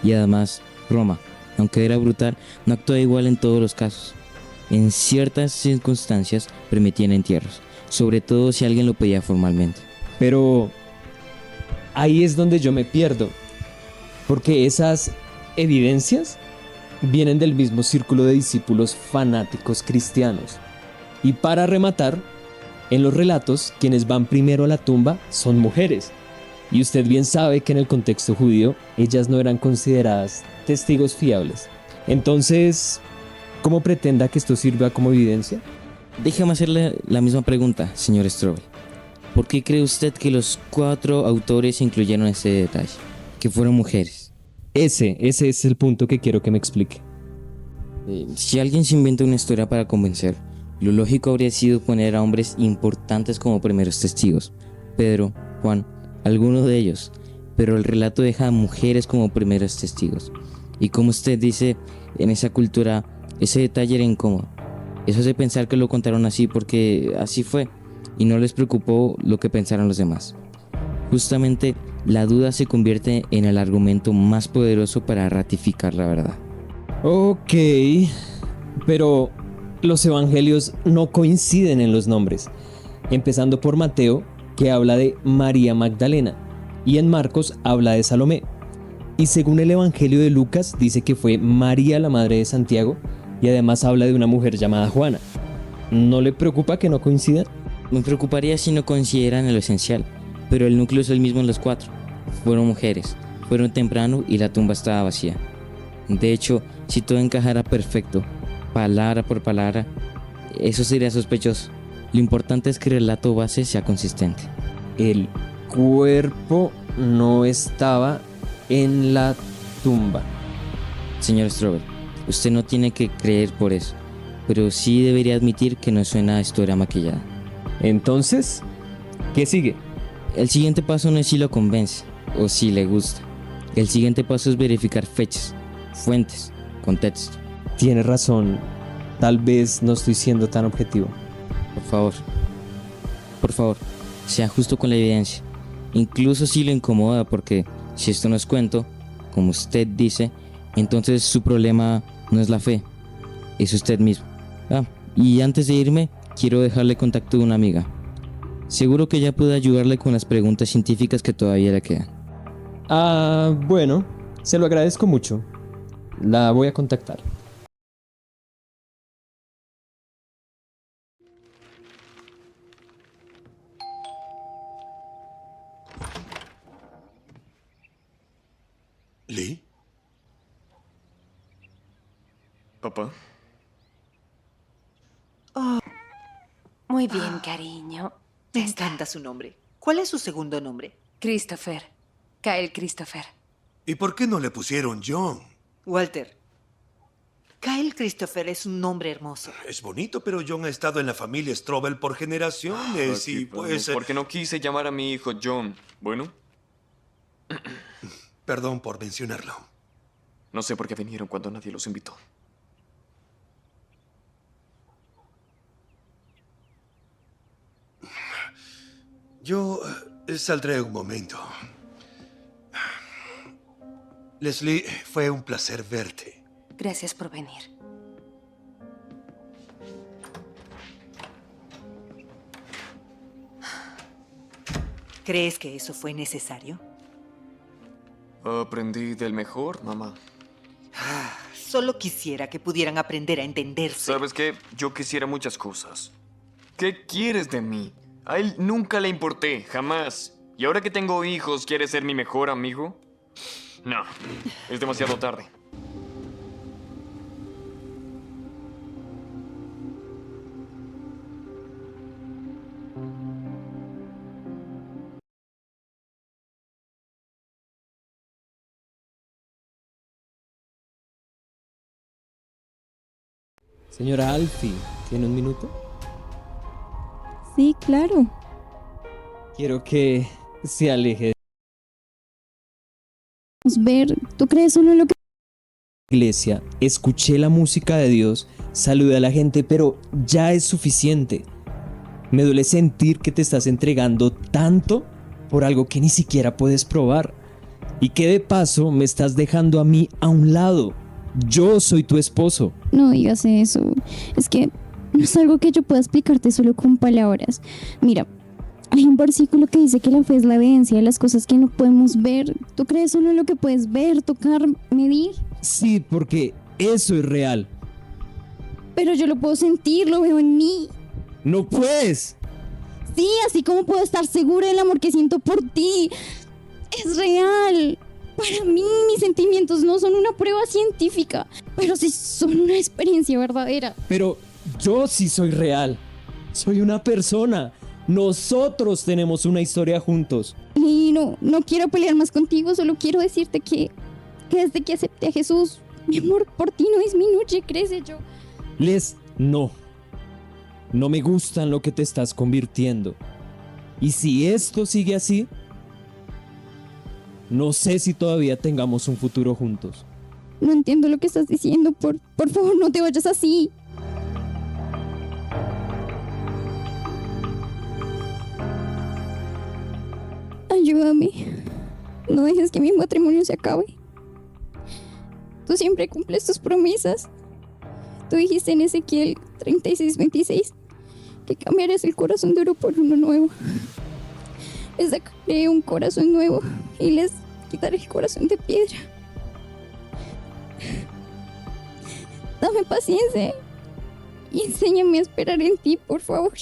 Y además, Roma, aunque era brutal, no actuó igual en todos los casos. En ciertas circunstancias permitían entierros, sobre todo si alguien lo pedía formalmente. Pero ahí es donde yo me pierdo, porque esas evidencias vienen del mismo círculo de discípulos fanáticos cristianos. Y para rematar, en los relatos, quienes van primero a la tumba son mujeres. Y usted bien sabe que en el contexto judío, ellas no eran consideradas testigos fiables. Entonces, ¿cómo pretenda que esto sirva como evidencia? Déjame hacerle la misma pregunta, señor Strobel. ¿Por qué cree usted que los 4 autores incluyeron ese detalle? Que fueron mujeres. Ese es el punto que quiero que me explique. Si alguien se inventa una historia para convencer, lo lógico habría sido poner a hombres importantes como primeros testigos. Pedro, Juan, alguno de ellos. Pero el relato deja a mujeres como primeros testigos. Y como usted dice, en esa cultura, ese detalle era incómodo. Eso hace pensar que lo contaron así porque así fue. Y no les preocupó lo que pensaron los demás. Justamente, la duda se convierte en el argumento más poderoso para ratificar la verdad. Ok, pero los evangelios no coinciden en los nombres. Empezando por Mateo, que habla de María Magdalena y en Marcos habla de Salomé. Y según el Evangelio de Lucas dice que fue María la madre de Santiago y además habla de una mujer llamada Juana. ¿No le preocupa que no coincidan? Me preocuparía si no coincidieran en lo esencial, pero el núcleo es el mismo en los cuatro. Fueron mujeres, fueron temprano y la tumba estaba vacía. De hecho, si todo encajara perfecto, palabra por palabra, eso sería sospechoso. Lo importante es que el relato base sea consistente. El cuerpo no estaba en la tumba. Señor Strobel, usted no tiene que creer por eso, pero sí debería admitir que no suena a historia maquillada. Entonces, ¿qué sigue? El siguiente paso no es si lo convence o si le gusta. El siguiente paso es verificar fechas, fuentes, contexto. Tiene razón, tal vez no estoy siendo tan objetivo. Por favor, sea justo con la evidencia, incluso si lo incomoda, porque si esto no es cuento, como usted dice, entonces su problema no es la fe, es usted mismo. Y antes de irme, quiero dejarle contacto de una amiga. Seguro que ella puede ayudarle con las preguntas científicas que todavía le quedan. Bueno, se lo agradezco mucho. La voy a contactar. ¿Lee? Papá. Oh, muy bien, cariño. Me encanta su nombre. ¿Cuál es su segundo nombre? Christopher. Kyle Christopher. ¿Y por qué no le pusieron John? Walter. Kyle Christopher es un nombre hermoso. Es bonito, pero John ha estado en la familia Strobel por generaciones y pues... Porque no quise llamar a mi hijo John. Bueno. Perdón por mencionarlo. No sé por qué vinieron cuando nadie los invitó. Yo saldré un momento. Leslie, fue un placer verte. Gracias por venir. ¿Crees que eso fue necesario? Aprendí del mejor, mamá. Solo quisiera que pudieran aprender a entenderse. ¿Sabes qué? Yo quisiera muchas cosas. ¿Qué quieres de mí? A él nunca le importé, jamás. ¿Y ahora que tengo hijos, quieres ser mi mejor amigo? No, es demasiado tarde. Señora Alfie, ¿tiene un minuto? Sí, claro. Quiero que se aleje. Ver, ¿tú crees solo en lo que... Iglesia, escuché la música de Dios, saludé a la gente, pero ya es suficiente. Me duele sentir que te estás entregando tanto por algo que ni siquiera puedes probar. Y que de paso me estás dejando a mí a un lado. Yo soy tu esposo. No digas eso. Es que no es algo que yo pueda explicarte solo con palabras. Mira, hay un versículo que dice que la fe es la evidencia de las cosas que no podemos ver. ¿Tú crees solo en lo que puedes ver, tocar, medir? Sí, porque eso es real. Pero yo lo puedo sentir, lo veo en mí. ¡No puedes! Sí, así como puedo estar segura del amor que siento por ti. Es real. Para mí, mis sentimientos no son una prueba científica, pero sí son una experiencia verdadera. Pero yo sí soy real. Soy una persona. Nosotros tenemos una historia juntos. Y no quiero pelear más contigo, solo quiero decirte que desde que acepté a Jesús, mi amor por ti no disminuye, crece yo. No. No me gusta en lo que te estás convirtiendo. Y si esto sigue así, no sé si todavía tengamos un futuro juntos. No entiendo lo que estás diciendo, por favor no te vayas así. Ayúdame. No dejes que mi matrimonio se acabe. Tú siempre cumples tus promesas. Tú dijiste en Ezequiel 36:26 que cambiarás el corazón de oro por uno nuevo. Les sacaré un corazón nuevo y les quitaré el corazón de piedra. Dame paciencia y enséñame a esperar en ti, por favor.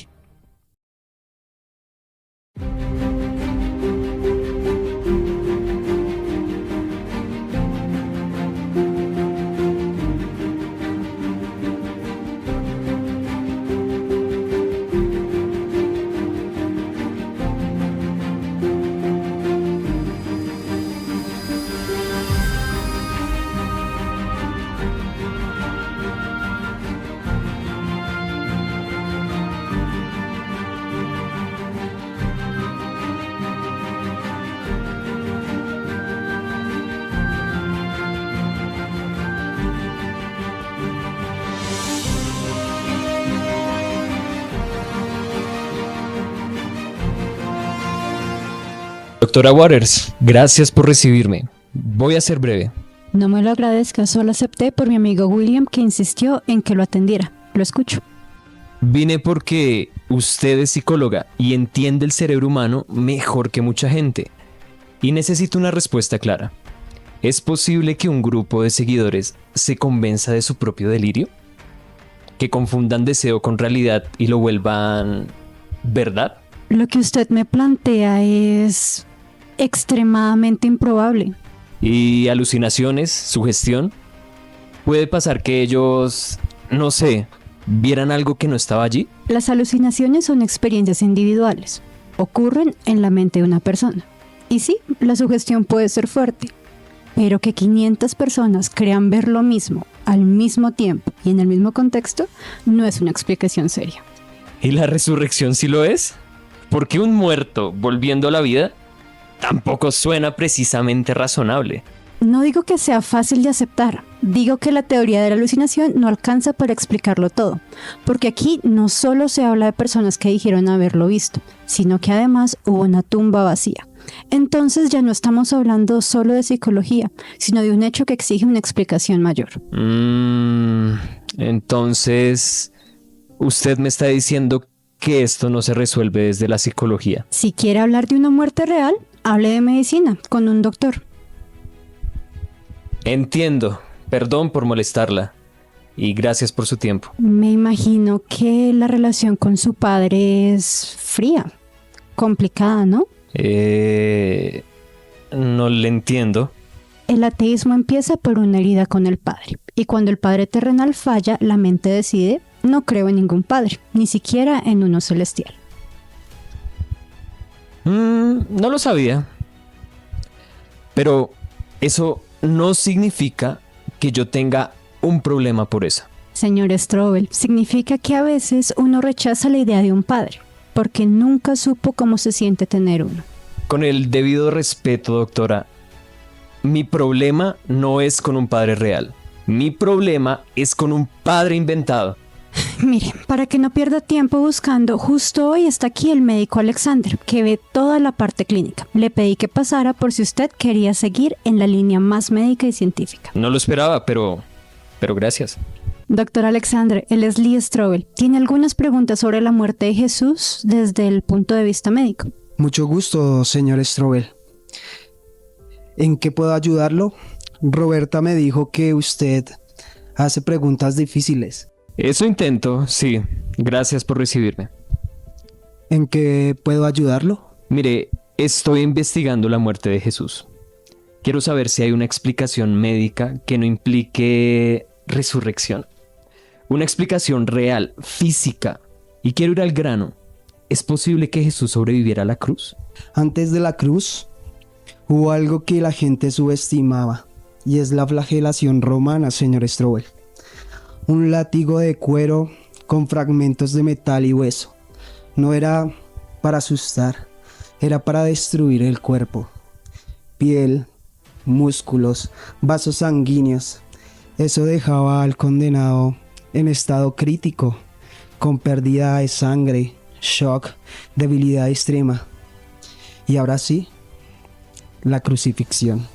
Doctora Waters, gracias por recibirme. Voy a ser breve. No me lo agradezca, solo acepté por mi amigo William que insistió en que lo atendiera. Lo escucho. Vine porque usted es psicóloga y entiende el cerebro humano mejor que mucha gente. Y necesito una respuesta clara. ¿Es posible que un grupo de seguidores se convenza de su propio delirio? ¿Que confundan deseo con realidad y lo vuelvan verdad? Lo que usted me plantea es extremadamente improbable. ¿Y alucinaciones, sugestión? ¿Puede pasar que ellos, no sé, vieran algo que no estaba allí? Las alucinaciones son experiencias individuales. Ocurren en la mente de una persona. Y sí, la sugestión puede ser fuerte. Pero que 500 personas crean ver lo mismo al mismo tiempo y en el mismo contexto no es una explicación seria. ¿Y la resurrección sí lo es? Porque un muerto volviendo a la vida tampoco suena precisamente razonable. No digo que sea fácil de aceptar, digo que la teoría de la alucinación no alcanza para explicarlo todo, porque aquí no solo se habla de personas que dijeron haberlo visto, sino que además hubo una tumba vacía. Entonces ya no estamos hablando solo de psicología, sino de un hecho que exige una explicación mayor. Entonces, usted me está diciendo que esto no se resuelve desde la psicología. Si quiere hablar de una muerte real, hable de medicina con un doctor. Entiendo. Perdón por molestarla. Y gracias por su tiempo. Me imagino que la relación con su padre es fría, complicada, ¿no? No le entiendo. El ateísmo empieza por una herida con el padre. Y cuando el padre terrenal falla, la mente decide: no creo en ningún padre, ni siquiera en uno celestial. No lo sabía. Pero eso no significa que yo tenga un problema por eso. Señor Strobel, significa que a veces uno rechaza la idea de un padre, porque nunca supo cómo se siente tener uno. Con el debido respeto, doctora, mi problema no es con un padre real. Mi problema es con un padre inventado. Mire, para que no pierda tiempo buscando, justo hoy está aquí el médico Alexander, que ve toda la parte clínica. Le pedí que pasara por si usted quería seguir en la línea más médica y científica. No lo esperaba, pero gracias. Doctor Alexander, él es Lee Strobel. Tiene algunas preguntas sobre la muerte de Jesús desde el punto de vista médico. Mucho gusto, señor Strobel. ¿En qué puedo ayudarlo? Roberta me dijo que usted hace preguntas difíciles. Eso intento, sí. Gracias por recibirme. ¿En qué puedo ayudarlo? Mire, estoy investigando la muerte de Jesús. Quiero saber si hay una explicación médica que no implique resurrección. Una explicación real, física. Y quiero ir al grano. ¿Es posible que Jesús sobreviviera a la cruz? Antes de la cruz, hubo algo que la gente subestimaba, y es la flagelación romana, señor Strobel. Un látigo de cuero con fragmentos de metal y hueso. No era para asustar, era para destruir el cuerpo. Piel, músculos, vasos sanguíneos. Eso dejaba al condenado en estado crítico, con pérdida de sangre, shock, debilidad extrema. Y ahora sí, la crucifixión.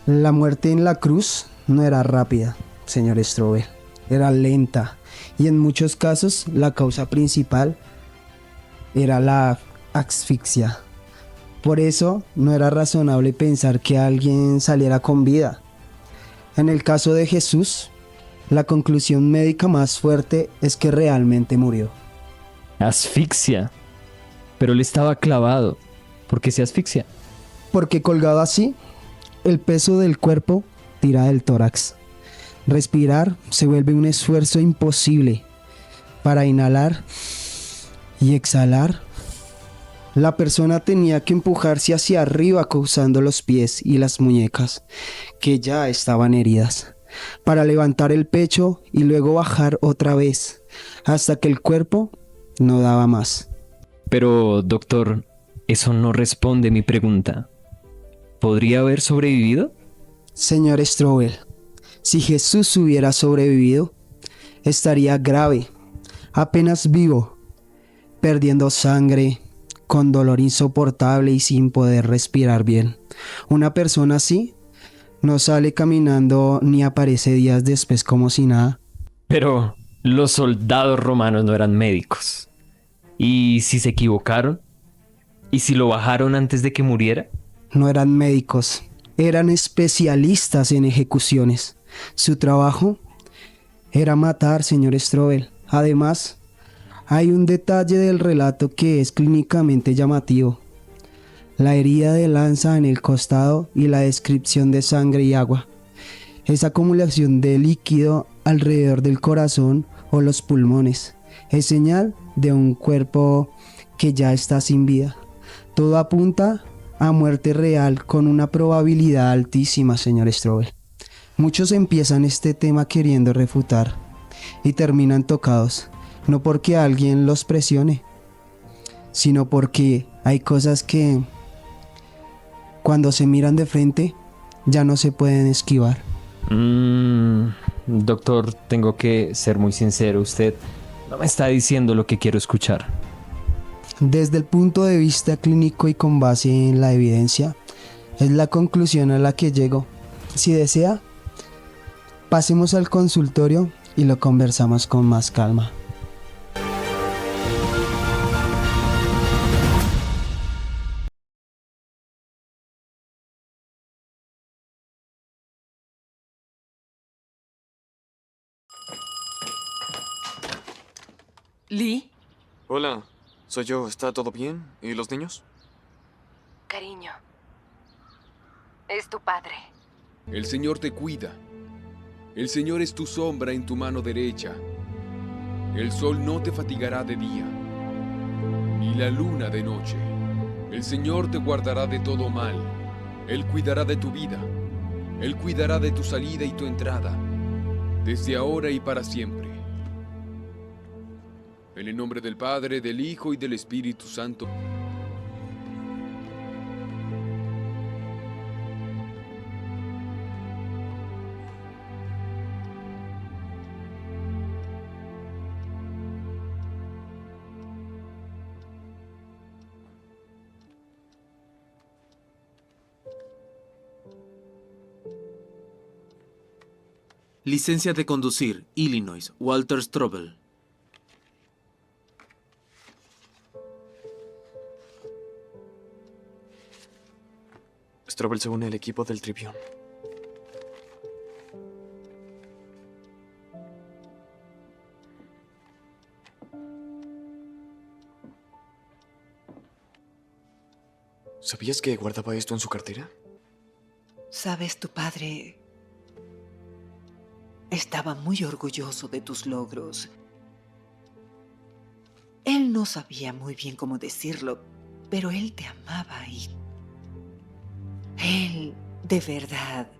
La muerte en la cruz no era rápida, señor Strobel. Era lenta, y en muchos casos la causa principal era la asfixia, Por eso no era razonable pensar que alguien saliera con vida. En el caso de Jesús, la conclusión médica más fuerte es que realmente murió. Asfixia. Pero él estaba clavado. ¿Por qué se asfixia? Porque colgado así, el peso del cuerpo tira del tórax. Respirar se vuelve un esfuerzo imposible. Para inhalar y exhalar, la persona tenía que empujarse hacia arriba usando los pies y las muñecas, que ya estaban heridas, para levantar el pecho y luego bajar otra vez, hasta que el cuerpo no daba más. Pero, doctor, eso no responde mi pregunta. ¿Podría haber sobrevivido? Señor Strobel, si Jesús hubiera sobrevivido, estaría grave, apenas vivo, perdiendo sangre, con dolor insoportable y sin poder respirar bien. Una persona así no sale caminando ni aparece días después como si nada. Pero los soldados romanos no eran médicos. ¿Y si se equivocaron? ¿Y si lo bajaron antes de que muriera? No eran médicos, eran especialistas en ejecuciones. Su trabajo era matar, señor Strobel. Además, hay un detalle del relato que es clínicamente llamativo. La herida de lanza en el costado y la descripción de sangre y agua. Esa acumulación de líquido alrededor del corazón o los pulmones es señal de un cuerpo que ya está sin vida. Todo apunta a muerte real con una probabilidad altísima, señor Strobel. Muchos empiezan este tema queriendo refutar y terminan tocados, no porque alguien los presione, sino porque hay cosas que cuando se miran de frente ya no se pueden esquivar. Doctor, tengo que ser muy sincero, usted no me está diciendo lo que quiero escuchar. Desde el punto de vista clínico y con base en la evidencia, es la conclusión a la que llego. Si desea, pasemos al consultorio y lo conversamos con más calma. ¿Lee? Hola, soy yo. ¿Está todo bien? ¿Y los niños? Cariño, es tu padre. El Señor te cuida. El Señor es tu sombra en tu mano derecha. El sol no te fatigará de día, ni la luna de noche. El Señor te guardará de todo mal. Él cuidará de tu vida. Él cuidará de tu salida y tu entrada, desde ahora y para siempre. En el nombre del Padre, del Hijo y del Espíritu Santo. Licencia de conducir, Illinois, Walter Strobel. Strobel se une al equipo del Tribune. ¿Sabías que guardaba esto en su cartera? Sabes, tu padre estaba muy orgulloso de tus logros. Él no sabía muy bien cómo decirlo, pero él te amaba y él de verdad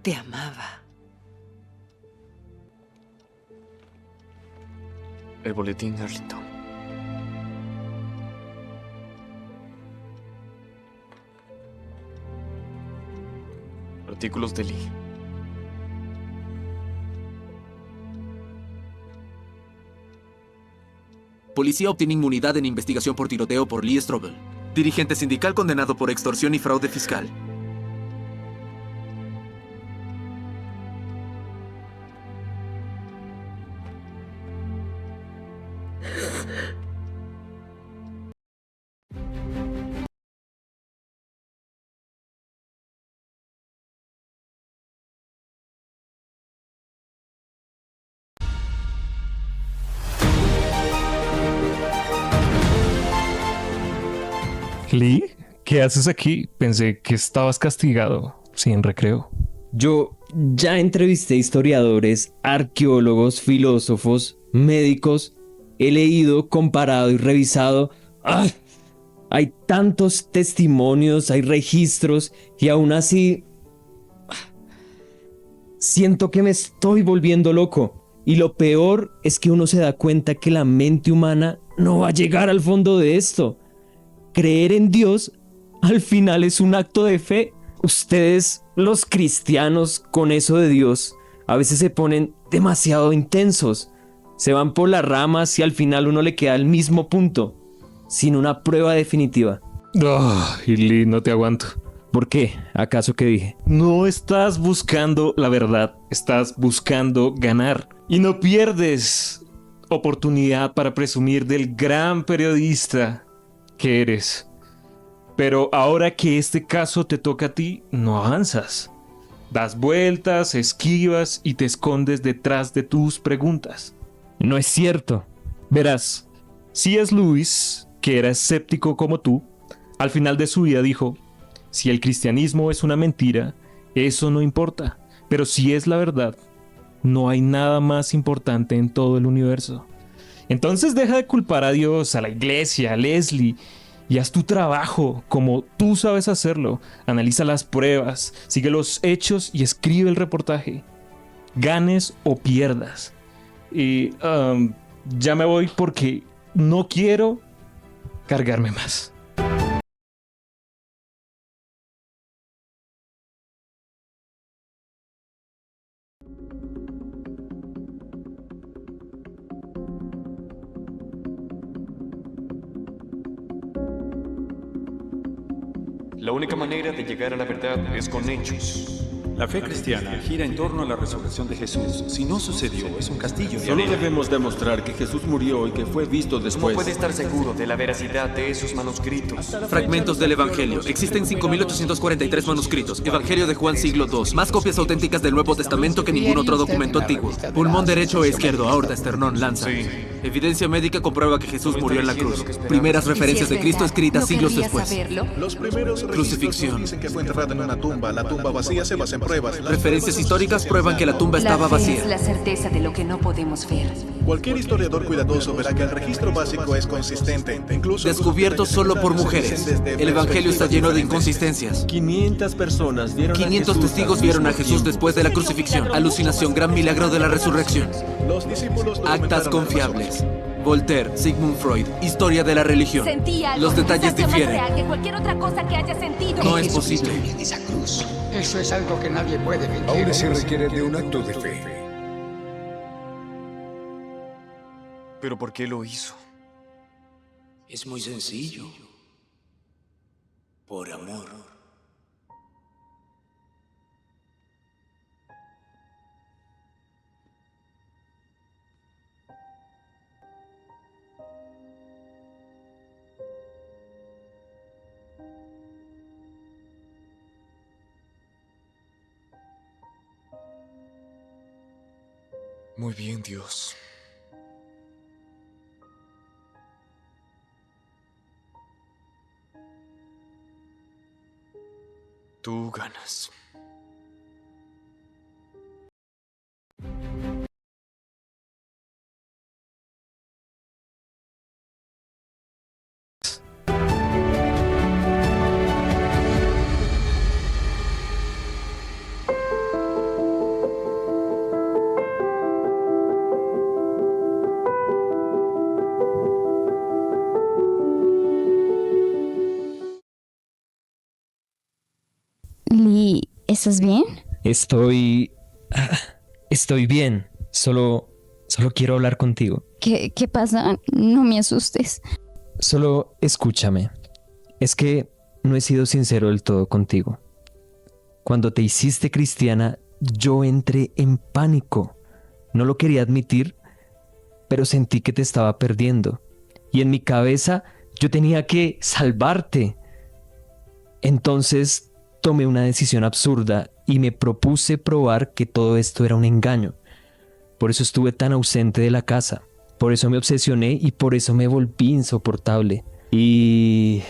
te amaba. El boletín Arlington. Artículos de Lee. Policía obtiene inmunidad en investigación por tiroteo por Lee Strobel. Dirigente sindical condenado por extorsión y fraude fiscal. Lee, ¿qué haces aquí? Pensé que estabas castigado, sin recreo. Yo ya entrevisté historiadores, arqueólogos, filósofos, médicos. He leído, comparado y revisado. ¡Ah! Hay tantos testimonios, hay registros y aún así siento que me estoy volviendo loco. Y lo peor es que uno se da cuenta que la mente humana no va a llegar al fondo de esto. Creer en Dios al final es un acto de fe. Ustedes, los cristianos, con eso de Dios, a veces se ponen demasiado intensos. Se van por las ramas y al final uno le queda al mismo punto, sin una prueba definitiva. Lee, no te aguanto. ¿Por qué? ¿Acaso qué dije? No estás buscando la verdad, estás buscando ganar. Y no pierdes oportunidad para presumir del gran periodista que eres. Pero ahora que este caso te toca a ti, no avanzas. Das vueltas, esquivas y te escondes detrás de tus preguntas. No es cierto. Verás, C.S. Lewis, que era escéptico como tú, al final de su vida dijo: si el cristianismo es una mentira, eso no importa. Pero si es la verdad, no hay nada más importante en todo el universo. Entonces deja de culpar a Dios, a la iglesia, a Leslie, y haz tu trabajo como tú sabes hacerlo. Analiza las pruebas, sigue los hechos y escribe el reportaje. Ganes o pierdas. Y ya me voy porque no quiero cargarme más. La única manera de llegar a la verdad es con hechos. La fe cristiana gira en torno a la resurrección de Jesús. Si no sucedió, es un castillo de Solo arena. debemos demostrar que Jesús murió y que fue visto ¿Cómo después. puede estar seguro de la veracidad de esos manuscritos? Fragmentos del Evangelio. Existen 5.843 manuscritos. Evangelio de Juan siglo II. Más copias auténticas del Nuevo Testamento que ningún otro documento antiguo. Pulmón derecho e izquierdo, aorta, esternón, lanza. Evidencia médica comprueba que Jesús murió en la cruz. Primeras referencias de Cristo escritas siglos después. Los primeros Crucifixión. dicen que fue enterrado en una tumba. La tumba vacía se basa en pruebas. Referencias históricas prueban que la tumba estaba La fe vacía. es la certeza de lo que no podemos ver. Cualquier historiador cuidadoso verá que el registro básico es consistente. Incluso Descubierto solo por mujeres. El Evangelio está lleno de inconsistencias. 500 personas vieron 500 testigos vieron a Jesús después de la crucifixión. Alucinación, gran milagro de la resurrección. Los discípulos Actas confiables. Voltaire, Sigmund Freud, historia de la religión. Sentí algo, Los detalles sensación más difieren. real que cualquier otra cosa que haya sentido. No es posible. Esa cruz. Eso es algo que nadie puede vencer. Ahora se requiere de un acto de fe. ¿Pero por qué lo hizo? Es muy sencillo. Por amor. Muy bien, Dios. Tú ganas. Lee, ¿estás bien? Estoy bien. Solo quiero hablar contigo. ¿Qué pasa? No me asustes. Solo escúchame. Es que no he sido sincero del todo contigo. Cuando te hiciste cristiana, yo entré en pánico. No lo quería admitir, pero sentí que te estaba perdiendo. Y en mi cabeza yo tenía que salvarte. Entonces tomé una decisión absurda y me propuse probar que todo esto era un engaño. Por eso estuve tan ausente de la casa. Por eso me obsesioné y por eso me volví insoportable. Y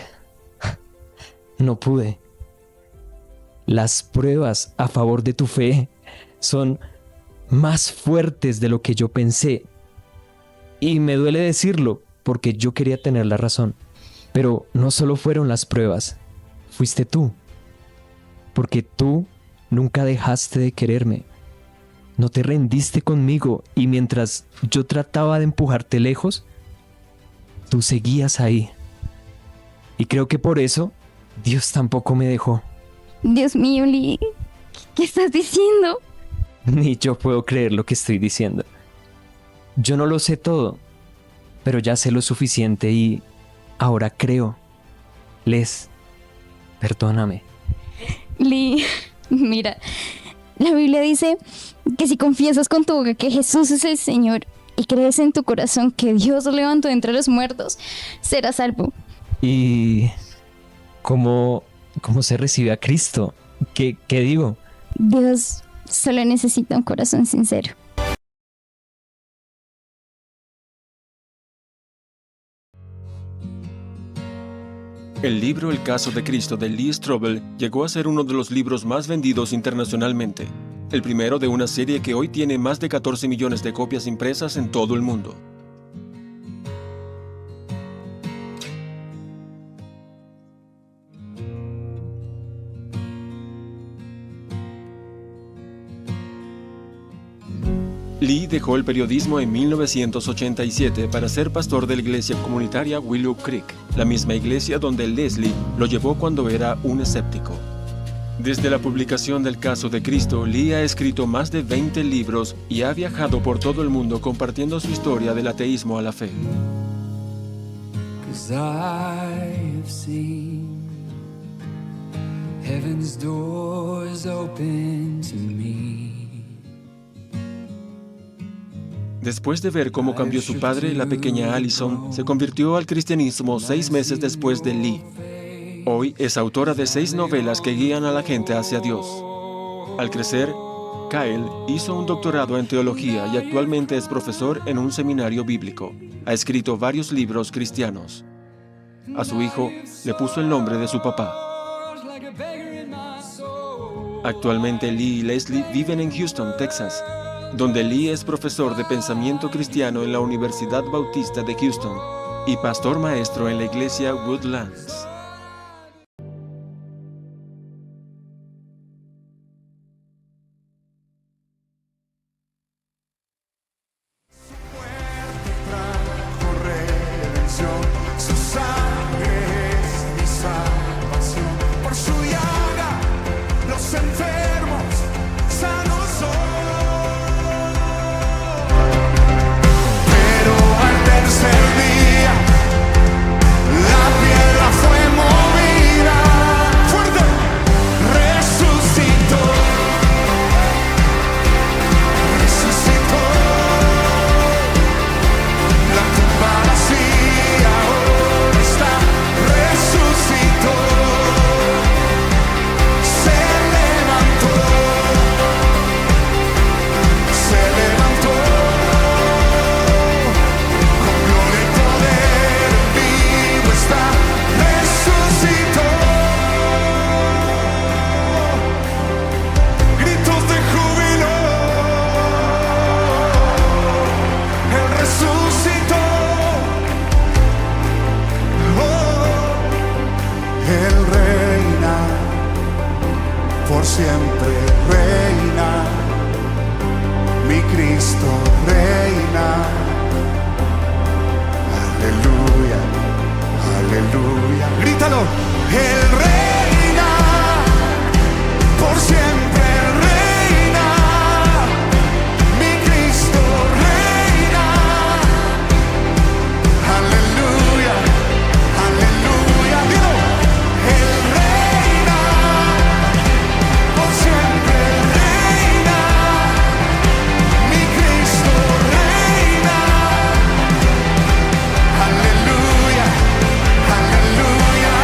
no pude. Las pruebas a favor de tu fe son más fuertes de lo que yo pensé. Y me duele decirlo, porque yo quería tener la razón. Pero no solo fueron las pruebas, fuiste tú. Porque tú nunca dejaste de quererme. No te rendiste conmigo y mientras yo trataba de empujarte lejos, tú seguías ahí. Y creo que por eso Dios tampoco me dejó. Dios mío, Lee, ¿qué estás diciendo? Ni yo puedo creer lo que estoy diciendo. Yo no lo sé todo, pero ya sé lo suficiente y ahora creo. Les, perdóname. Lee, mira, la Biblia dice que si confiesas con tu boca que Jesús es el Señor y crees en tu corazón que Dios lo levantó de entre los muertos, serás salvo. ¿Y cómo se recibe a Cristo? ¿Qué digo? Dios solo necesita un corazón sincero. El libro El caso de Cristo de Lee Strobel llegó a ser uno de los libros más vendidos internacionalmente, el primero de una serie que hoy tiene más de 14 millones de copias impresas en todo el mundo. Lee dejó el periodismo en 1987 para ser pastor de la iglesia comunitaria Willow Creek, la misma iglesia donde Leslie lo llevó cuando era un escéptico. Desde la publicación del caso de Cristo, Lee ha escrito más de 20 libros y ha viajado por todo el mundo compartiendo su historia del ateísmo a la fe. Heaven's doors open to me. Después de ver cómo cambió su padre, la pequeña Allison se convirtió al cristianismo 6 meses después de Lee. Hoy es autora de 6 novelas que guían a la gente hacia Dios. Al crecer, Kyle hizo un doctorado en teología y actualmente es profesor en un seminario bíblico. Ha escrito varios libros cristianos. A su hijo le puso el nombre de su papá. Actualmente Lee y Leslie viven en Houston, Texas, donde Lee es profesor de pensamiento cristiano en la Universidad Bautista de Houston y pastor maestro en la iglesia Woodlands. Su sangre es mi salvación. Por su llaga los enfermos sanos son. Pero al tercer día la piedra fue movida. Fuerte, resucitó. Resucitó. La tumba vacía ahora está. Resucitó. Se levantó. Se levantó. Con gloria y poder vivo está. Resucitó. Gritos de júbilo. Él resucitó. Él reina, por siempre reina, mi Cristo reina. Aleluya, aleluya. Grítalo. Él reina, por siempre reina, mi Cristo reina. Aleluya, aleluya. Dilo. Él reina, por siempre reina, mi Cristo reina. Aleluya, aleluya.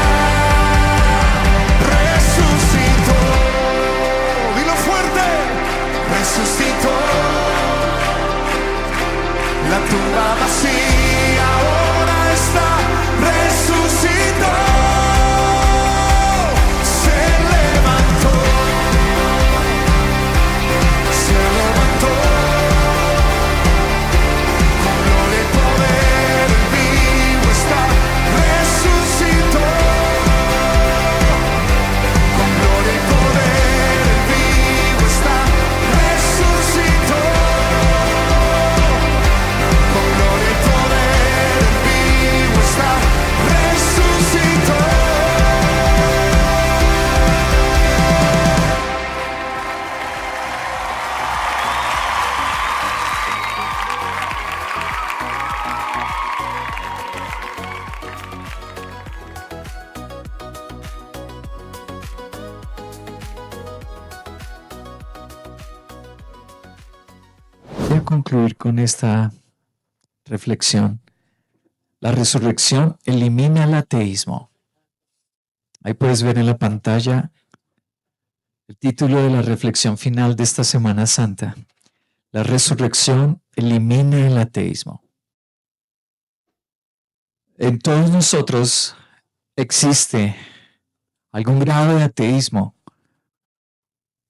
a concluir con esta reflexión. La resurrección elimina el ateísmo. Ahí puedes ver en la pantalla el título de la reflexión final de esta Semana Santa. La resurrección elimina el ateísmo. En todos nosotros existe algún grado de ateísmo.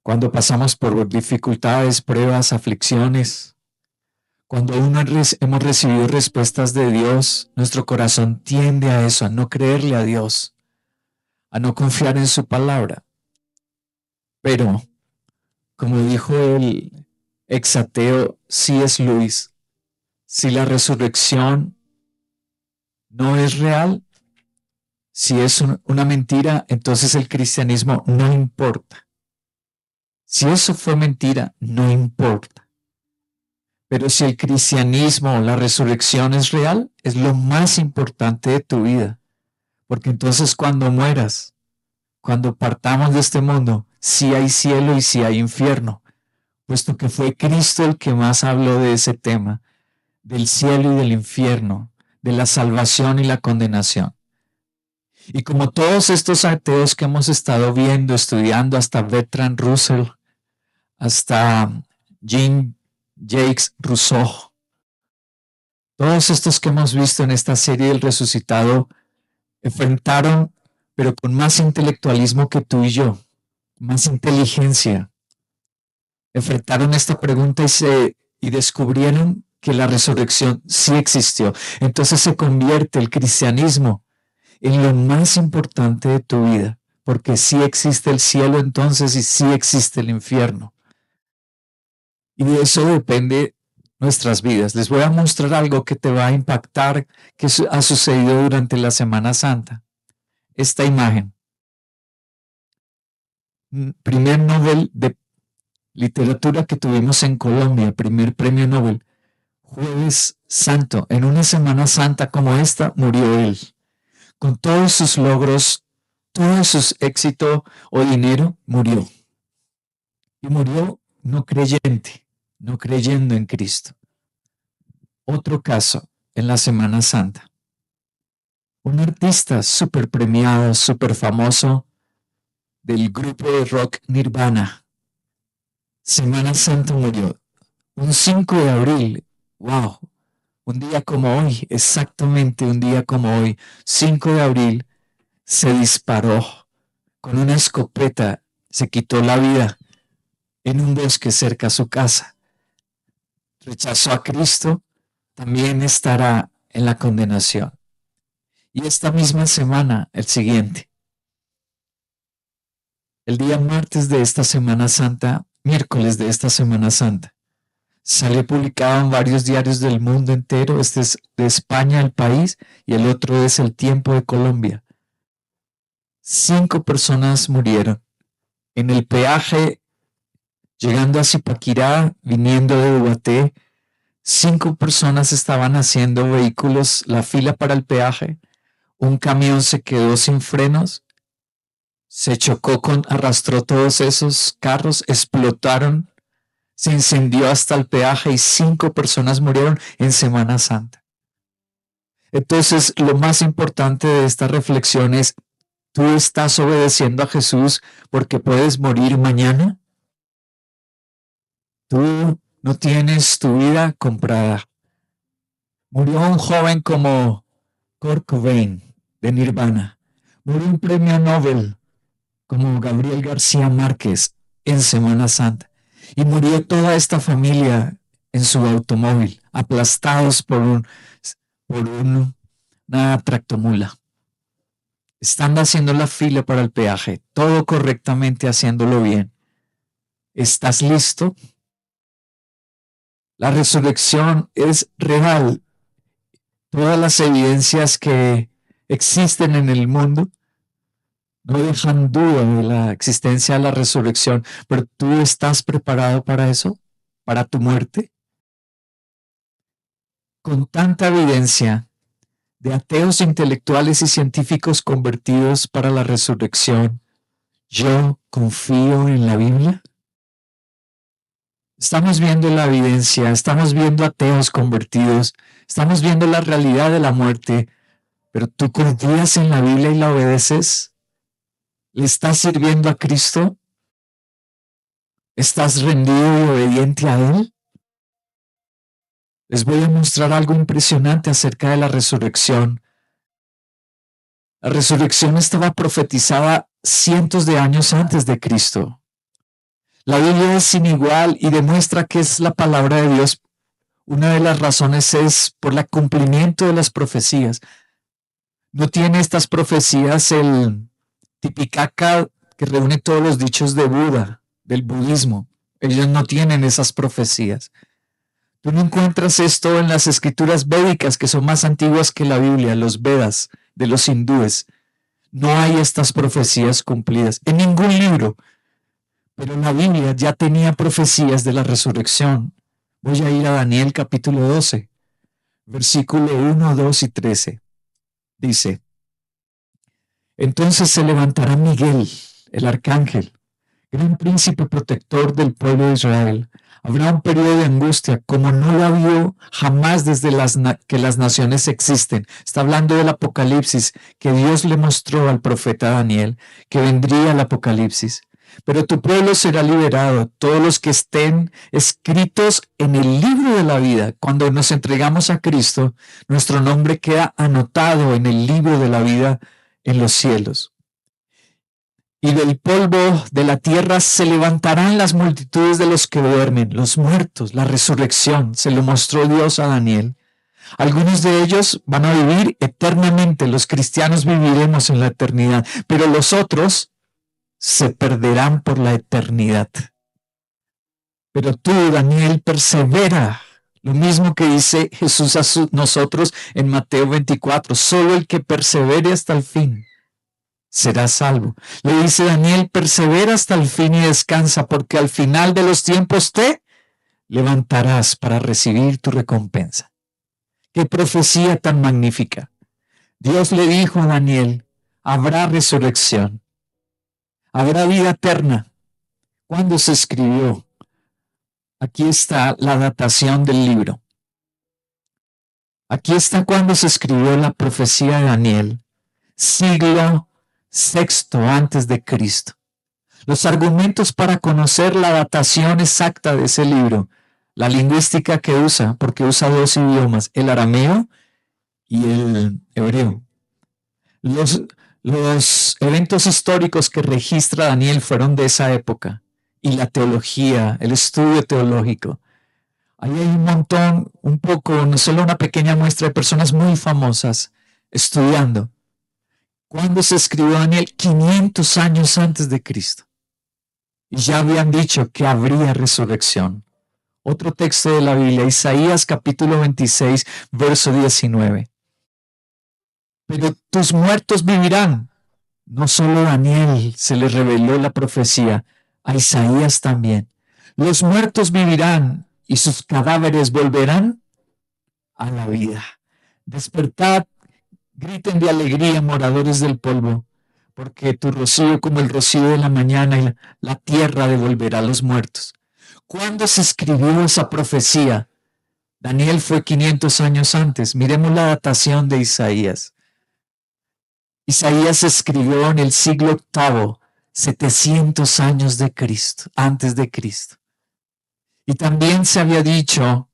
Cuando pasamos por dificultades, pruebas, aflicciones, cuando hemos recibido respuestas de Dios, nuestro corazón tiende a eso, a no creerle a Dios, a no confiar en su palabra. Pero, como dijo el exateo C.S. Lewis, si la resurrección no es real, si es una mentira, entonces el cristianismo no importa. Si eso fue mentira, no importa. Pero si el cristianismo, la resurrección es real, es lo más importante de tu vida. Porque entonces cuando mueras, cuando partamos de este mundo, sí hay cielo y sí hay infierno, puesto que fue Cristo el que más habló de ese tema, del cielo y del infierno, de la salvación y la condenación. Y como todos estos ateos que hemos estado viendo, estudiando, hasta Bertrand Russell, hasta Jean-Jacques Rousseau, todos estos que hemos visto en esta serie del resucitado, enfrentaron, pero con más intelectualismo que tú y yo, más inteligencia, enfrentaron esta pregunta y descubrieron que la resurrección sí existió. Entonces se convierte el cristianismo en lo más importante de tu vida, porque sí existe el cielo entonces y sí existe el infierno. Y de eso depende nuestras vidas. Les voy a mostrar algo que te va a impactar, que ha sucedido durante la Semana Santa. Esta imagen. Primer Nobel de Literatura que tuvimos en Colombia, primer premio Nobel. Jueves Santo, en una Semana Santa como esta, murió él. Con todos sus logros, todo su éxito o dinero, murió. Y murió no creyente, no creyendo en Cristo. Otro caso en la Semana Santa. Un artista súper premiado, súper famoso del grupo de rock Nirvana. Semana Santa murió. Un 5 de abril, wow, un día como hoy, exactamente un día como hoy, 5 de abril, se disparó con una escopeta, se quitó la vida en un bosque cerca a su casa. Rechazó a Cristo, también estará en la condenación. Y esta misma semana, el siguiente, el día martes de esta Semana Santa, miércoles de esta Semana Santa, salió publicado en varios diarios del mundo entero. Este es de España, El País, y el otro es El Tiempo de Colombia. 5 personas murieron en el peaje, llegando a Zipaquirá, viniendo de Ubaté. 5 personas estaban haciendo vehículos, la fila para el peaje. Un camión se quedó sin frenos, se chocó arrastró todos esos carros, explotaron, se incendió hasta el peaje y 5 personas murieron en Semana Santa. Entonces, lo más importante de esta reflexión es, ¿tú estás obedeciendo a Jesús porque puedes morir mañana? Tú no tienes tu vida comprada. Murió un joven como Kurt Cobain de Nirvana. Murió un premio Nobel como Gabriel García Márquez en Semana Santa. Y murió toda esta familia en su automóvil, aplastados por una tractomula. Están haciendo la fila para el peaje, todo correctamente, haciéndolo bien. ¿Estás listo? La resurrección es real. Todas las evidencias que existen en el mundo no dejan duda de la existencia de la resurrección, pero ¿tú estás preparado para eso? ¿Para tu muerte? Con tanta evidencia de ateos intelectuales y científicos convertidos para la resurrección, ¿yo confío en la Biblia? Estamos viendo la evidencia, estamos viendo ateos convertidos, estamos viendo la realidad de la muerte, pero tú confías en la Biblia y la obedeces. ¿Le estás sirviendo a Cristo? ¿Estás rendido y obediente a Él? Les voy a mostrar algo impresionante acerca de la resurrección. La resurrección estaba profetizada cientos de años antes de Cristo. La Biblia es sin igual y demuestra que es la palabra de Dios. Una de las razones es por el cumplimiento de las profecías. No tiene estas profecías el Tipitaka que reúne todos los dichos de Buda, del budismo. Ellos no tienen esas profecías. Tú no encuentras esto en las escrituras védicas, que son más antiguas que la Biblia, los Vedas de los hindúes. No hay estas profecías cumplidas en ningún libro. Pero la Biblia ya tenía profecías de la resurrección. Voy a ir a Daniel capítulo 12, versículo 1, 2 y 13. Dice: entonces se levantará Miguel, el arcángel, gran príncipe protector del pueblo de Israel. Habrá un periodo de angustia como no lo ha habido jamás desde que las naciones existen. Está hablando del Apocalipsis, que Dios le mostró al profeta Daniel, que vendría el Apocalipsis. Pero tu pueblo será liberado, todos los que estén escritos en el libro de la vida. Cuando nos entregamos a Cristo, nuestro nombre queda anotado en el libro de la vida en los cielos. Y del polvo de la tierra se levantarán las multitudes de los que duermen, los muertos, la resurrección. Se lo mostró Dios a Daniel. Algunos de ellos van a vivir eternamente. Los cristianos viviremos en la eternidad, pero los otros se perderán por la eternidad. Pero tú, Daniel, persevera. Lo mismo que dice Jesús a nosotros en Mateo 24. Solo el que persevere hasta el fin será salvo. Le dice Daniel: persevera hasta el fin y descansa, porque al final de los tiempos te levantarás para recibir tu recompensa. ¡Qué profecía tan magnífica! Dios le dijo a Daniel: habrá resurrección. Habrá vida eterna. ¿Cuándo se escribió? Aquí está la datación del libro. Aquí está cuando se escribió la profecía de Daniel. Siglo VI antes de Cristo. Los argumentos para conocer la datación exacta de ese libro. La lingüística que usa, porque usa dos idiomas, el arameo y el hebreo. Los eventos históricos que registra Daniel fueron de esa época, y la teología, el estudio teológico. Ahí hay un montón, un poco, no solo una pequeña muestra de personas muy famosas estudiando. ¿Cuándo se escribió Daniel? 500 años antes de Cristo. Y ya habían dicho que habría resurrección. Otro texto de la Biblia, Isaías capítulo 26, verso 19. Pero tus muertos vivirán. No solo a Daniel se le reveló la profecía, a Isaías también. Los muertos vivirán y sus cadáveres volverán a la vida. Despertad, griten de alegría, moradores del polvo, porque tu rocío como el rocío de la mañana y la tierra devolverá a los muertos. ¿Cuándo se escribió esa profecía? Daniel fue 500 años antes. Miremos la datación de Isaías. Isaías escribió en el siglo VIII, 700 años de Cristo, antes de Cristo. Y también se había dicho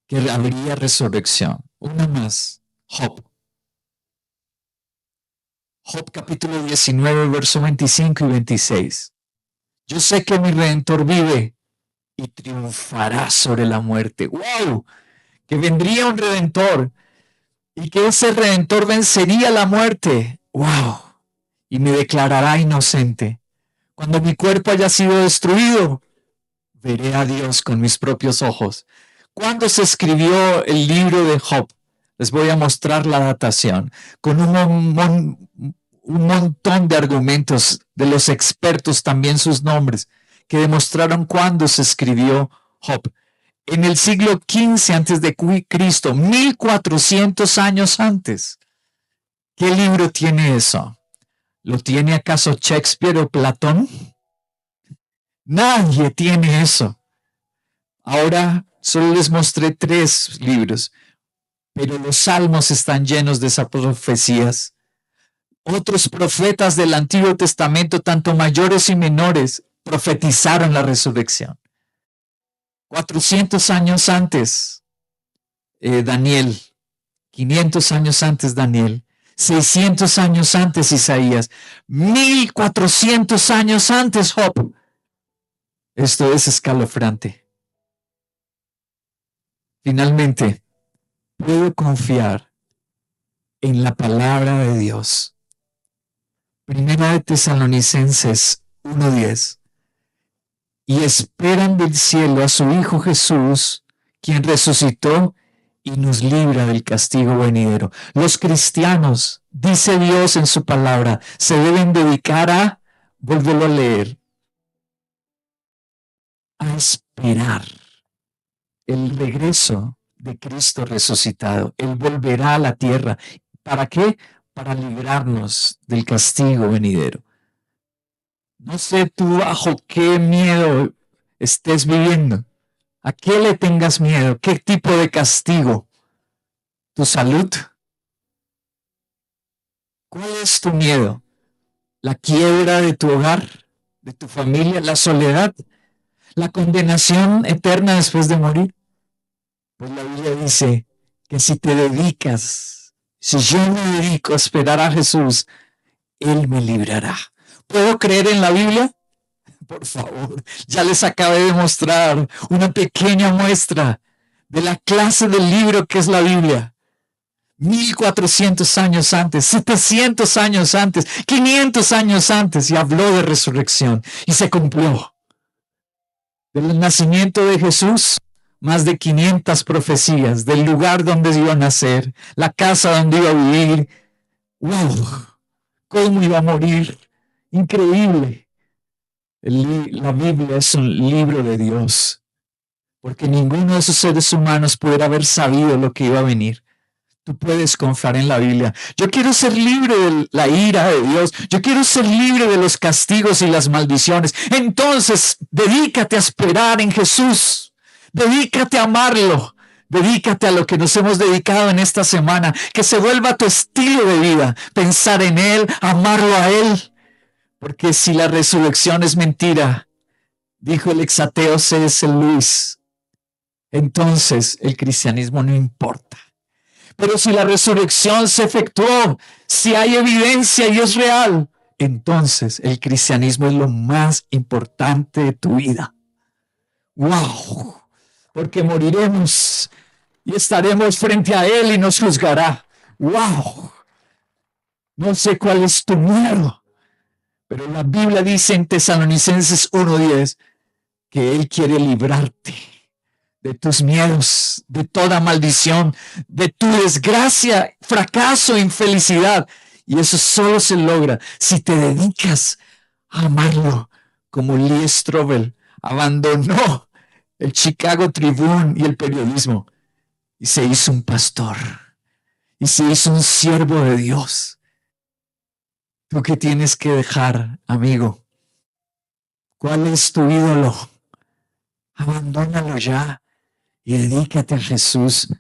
que habría resurrección. Una más, Job. Job capítulo 19, verso 25 y 26. Yo sé que mi Redentor vive y triunfará sobre la muerte. ¡Wow! Que vendría un Redentor y que ese Redentor vencería la muerte. ¡Wow! Y me declarará inocente. Cuando mi cuerpo haya sido destruido, veré a Dios con mis propios ojos. ¿Cuándo se escribió el libro de Job? Les voy a mostrar la datación con un montón de argumentos de los expertos, también sus nombres, que demostraron cuándo se escribió Job. En el siglo XV antes de Cristo, 1400 años antes. ¿Qué libro tiene eso? ¿Lo tiene acaso Shakespeare o Platón? Nadie tiene eso. Ahora solo les mostré 3 libros, pero los salmos están llenos de esas profecías. Otros profetas del Antiguo Testamento, tanto mayores y menores, profetizaron la resurrección. 400 años antes, Daniel. 500 años antes, Daniel. 600 años antes, Isaías. 1400 años antes, Job. Esto es escalofriante. Finalmente, puedo confiar en la palabra de Dios. Primera de Tesalonicenses 1:10. Y esperan del cielo a su Hijo Jesús, quien resucitó y nos libra del castigo venidero. Los cristianos, dice Dios en su palabra, se deben dedicar a, vuélvelo a leer, a esperar el regreso de Cristo resucitado. Él volverá a la tierra. ¿Para qué? Para librarnos del castigo venidero. No sé tú bajo qué miedo estés viviendo. ¿A qué le tengas miedo? ¿Qué tipo de castigo? ¿Tu salud? ¿Cuál es tu miedo? ¿La quiebra de tu hogar? ¿De tu familia? ¿La soledad? ¿La condenación eterna después de morir? Pues la Biblia dice que si te dedicas, si yo me dedico a esperar a Jesús, Él me librará. ¿Puedo creer en la Biblia? Por favor, ya les acabé de mostrar una pequeña muestra de la clase del libro que es la Biblia. 1400 años antes, 700 años antes, 500 años antes, y habló de resurrección y se cumplió. Del nacimiento de Jesús, más de 500 profecías del lugar donde iba a nacer, la casa donde iba a vivir. ¡Wow! ¿Cómo iba a morir? Increíble. La Biblia es un libro de Dios, porque ninguno de esos seres humanos pudiera haber sabido lo que iba a venir. Tú puedes confiar en la Biblia. Yo quiero ser libre de la ira de Dios. Yo quiero ser libre de los castigos y las maldiciones. Entonces, dedícate a esperar en Jesús. Dedícate a amarlo. Dedícate a lo que nos hemos dedicado en esta semana. Que se vuelva tu estilo de vida. Pensar en Él, amarlo a Él. Porque si la resurrección es mentira, dijo el exateo C.S. Lewis, entonces el cristianismo no importa. Pero si la resurrección se efectuó, si hay evidencia y es real, entonces el cristianismo es lo más importante de tu vida. ¡Wow! Porque moriremos y estaremos frente a Él y nos juzgará. ¡Wow! No sé cuál es tu miedo, pero la Biblia dice en Tesalonicenses 1:10 que Él quiere librarte de tus miedos, de toda maldición, de tu desgracia, fracaso, infelicidad. Y eso solo se logra si te dedicas a amarlo, como Lee Strobel abandonó el Chicago Tribune y el periodismo y se hizo un pastor y se hizo un siervo de Dios. ¿Tú qué tienes que dejar, amigo? ¿Cuál es tu ídolo? Abandónalo ya. Y dedícate a Jesús,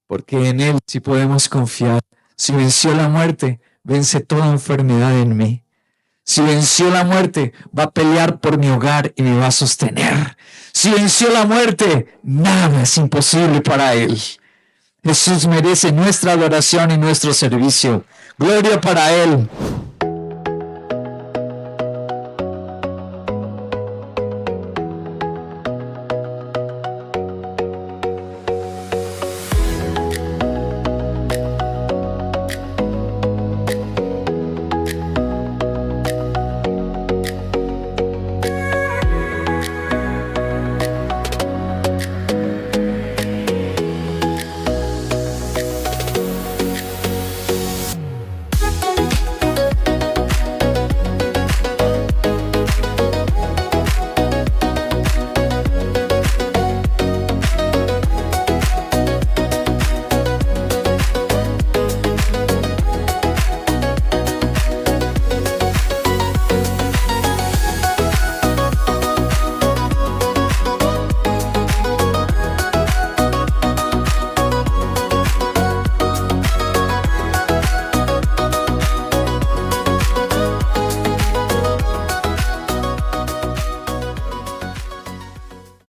porque en Él sí podemos confiar. Si venció la muerte, vence toda enfermedad en mí. Si venció la muerte, va a pelear por mi hogar y me va a sostener. Si venció la muerte, nada es imposible para Él. Jesús merece nuestra adoración y nuestro servicio. Gloria para Él.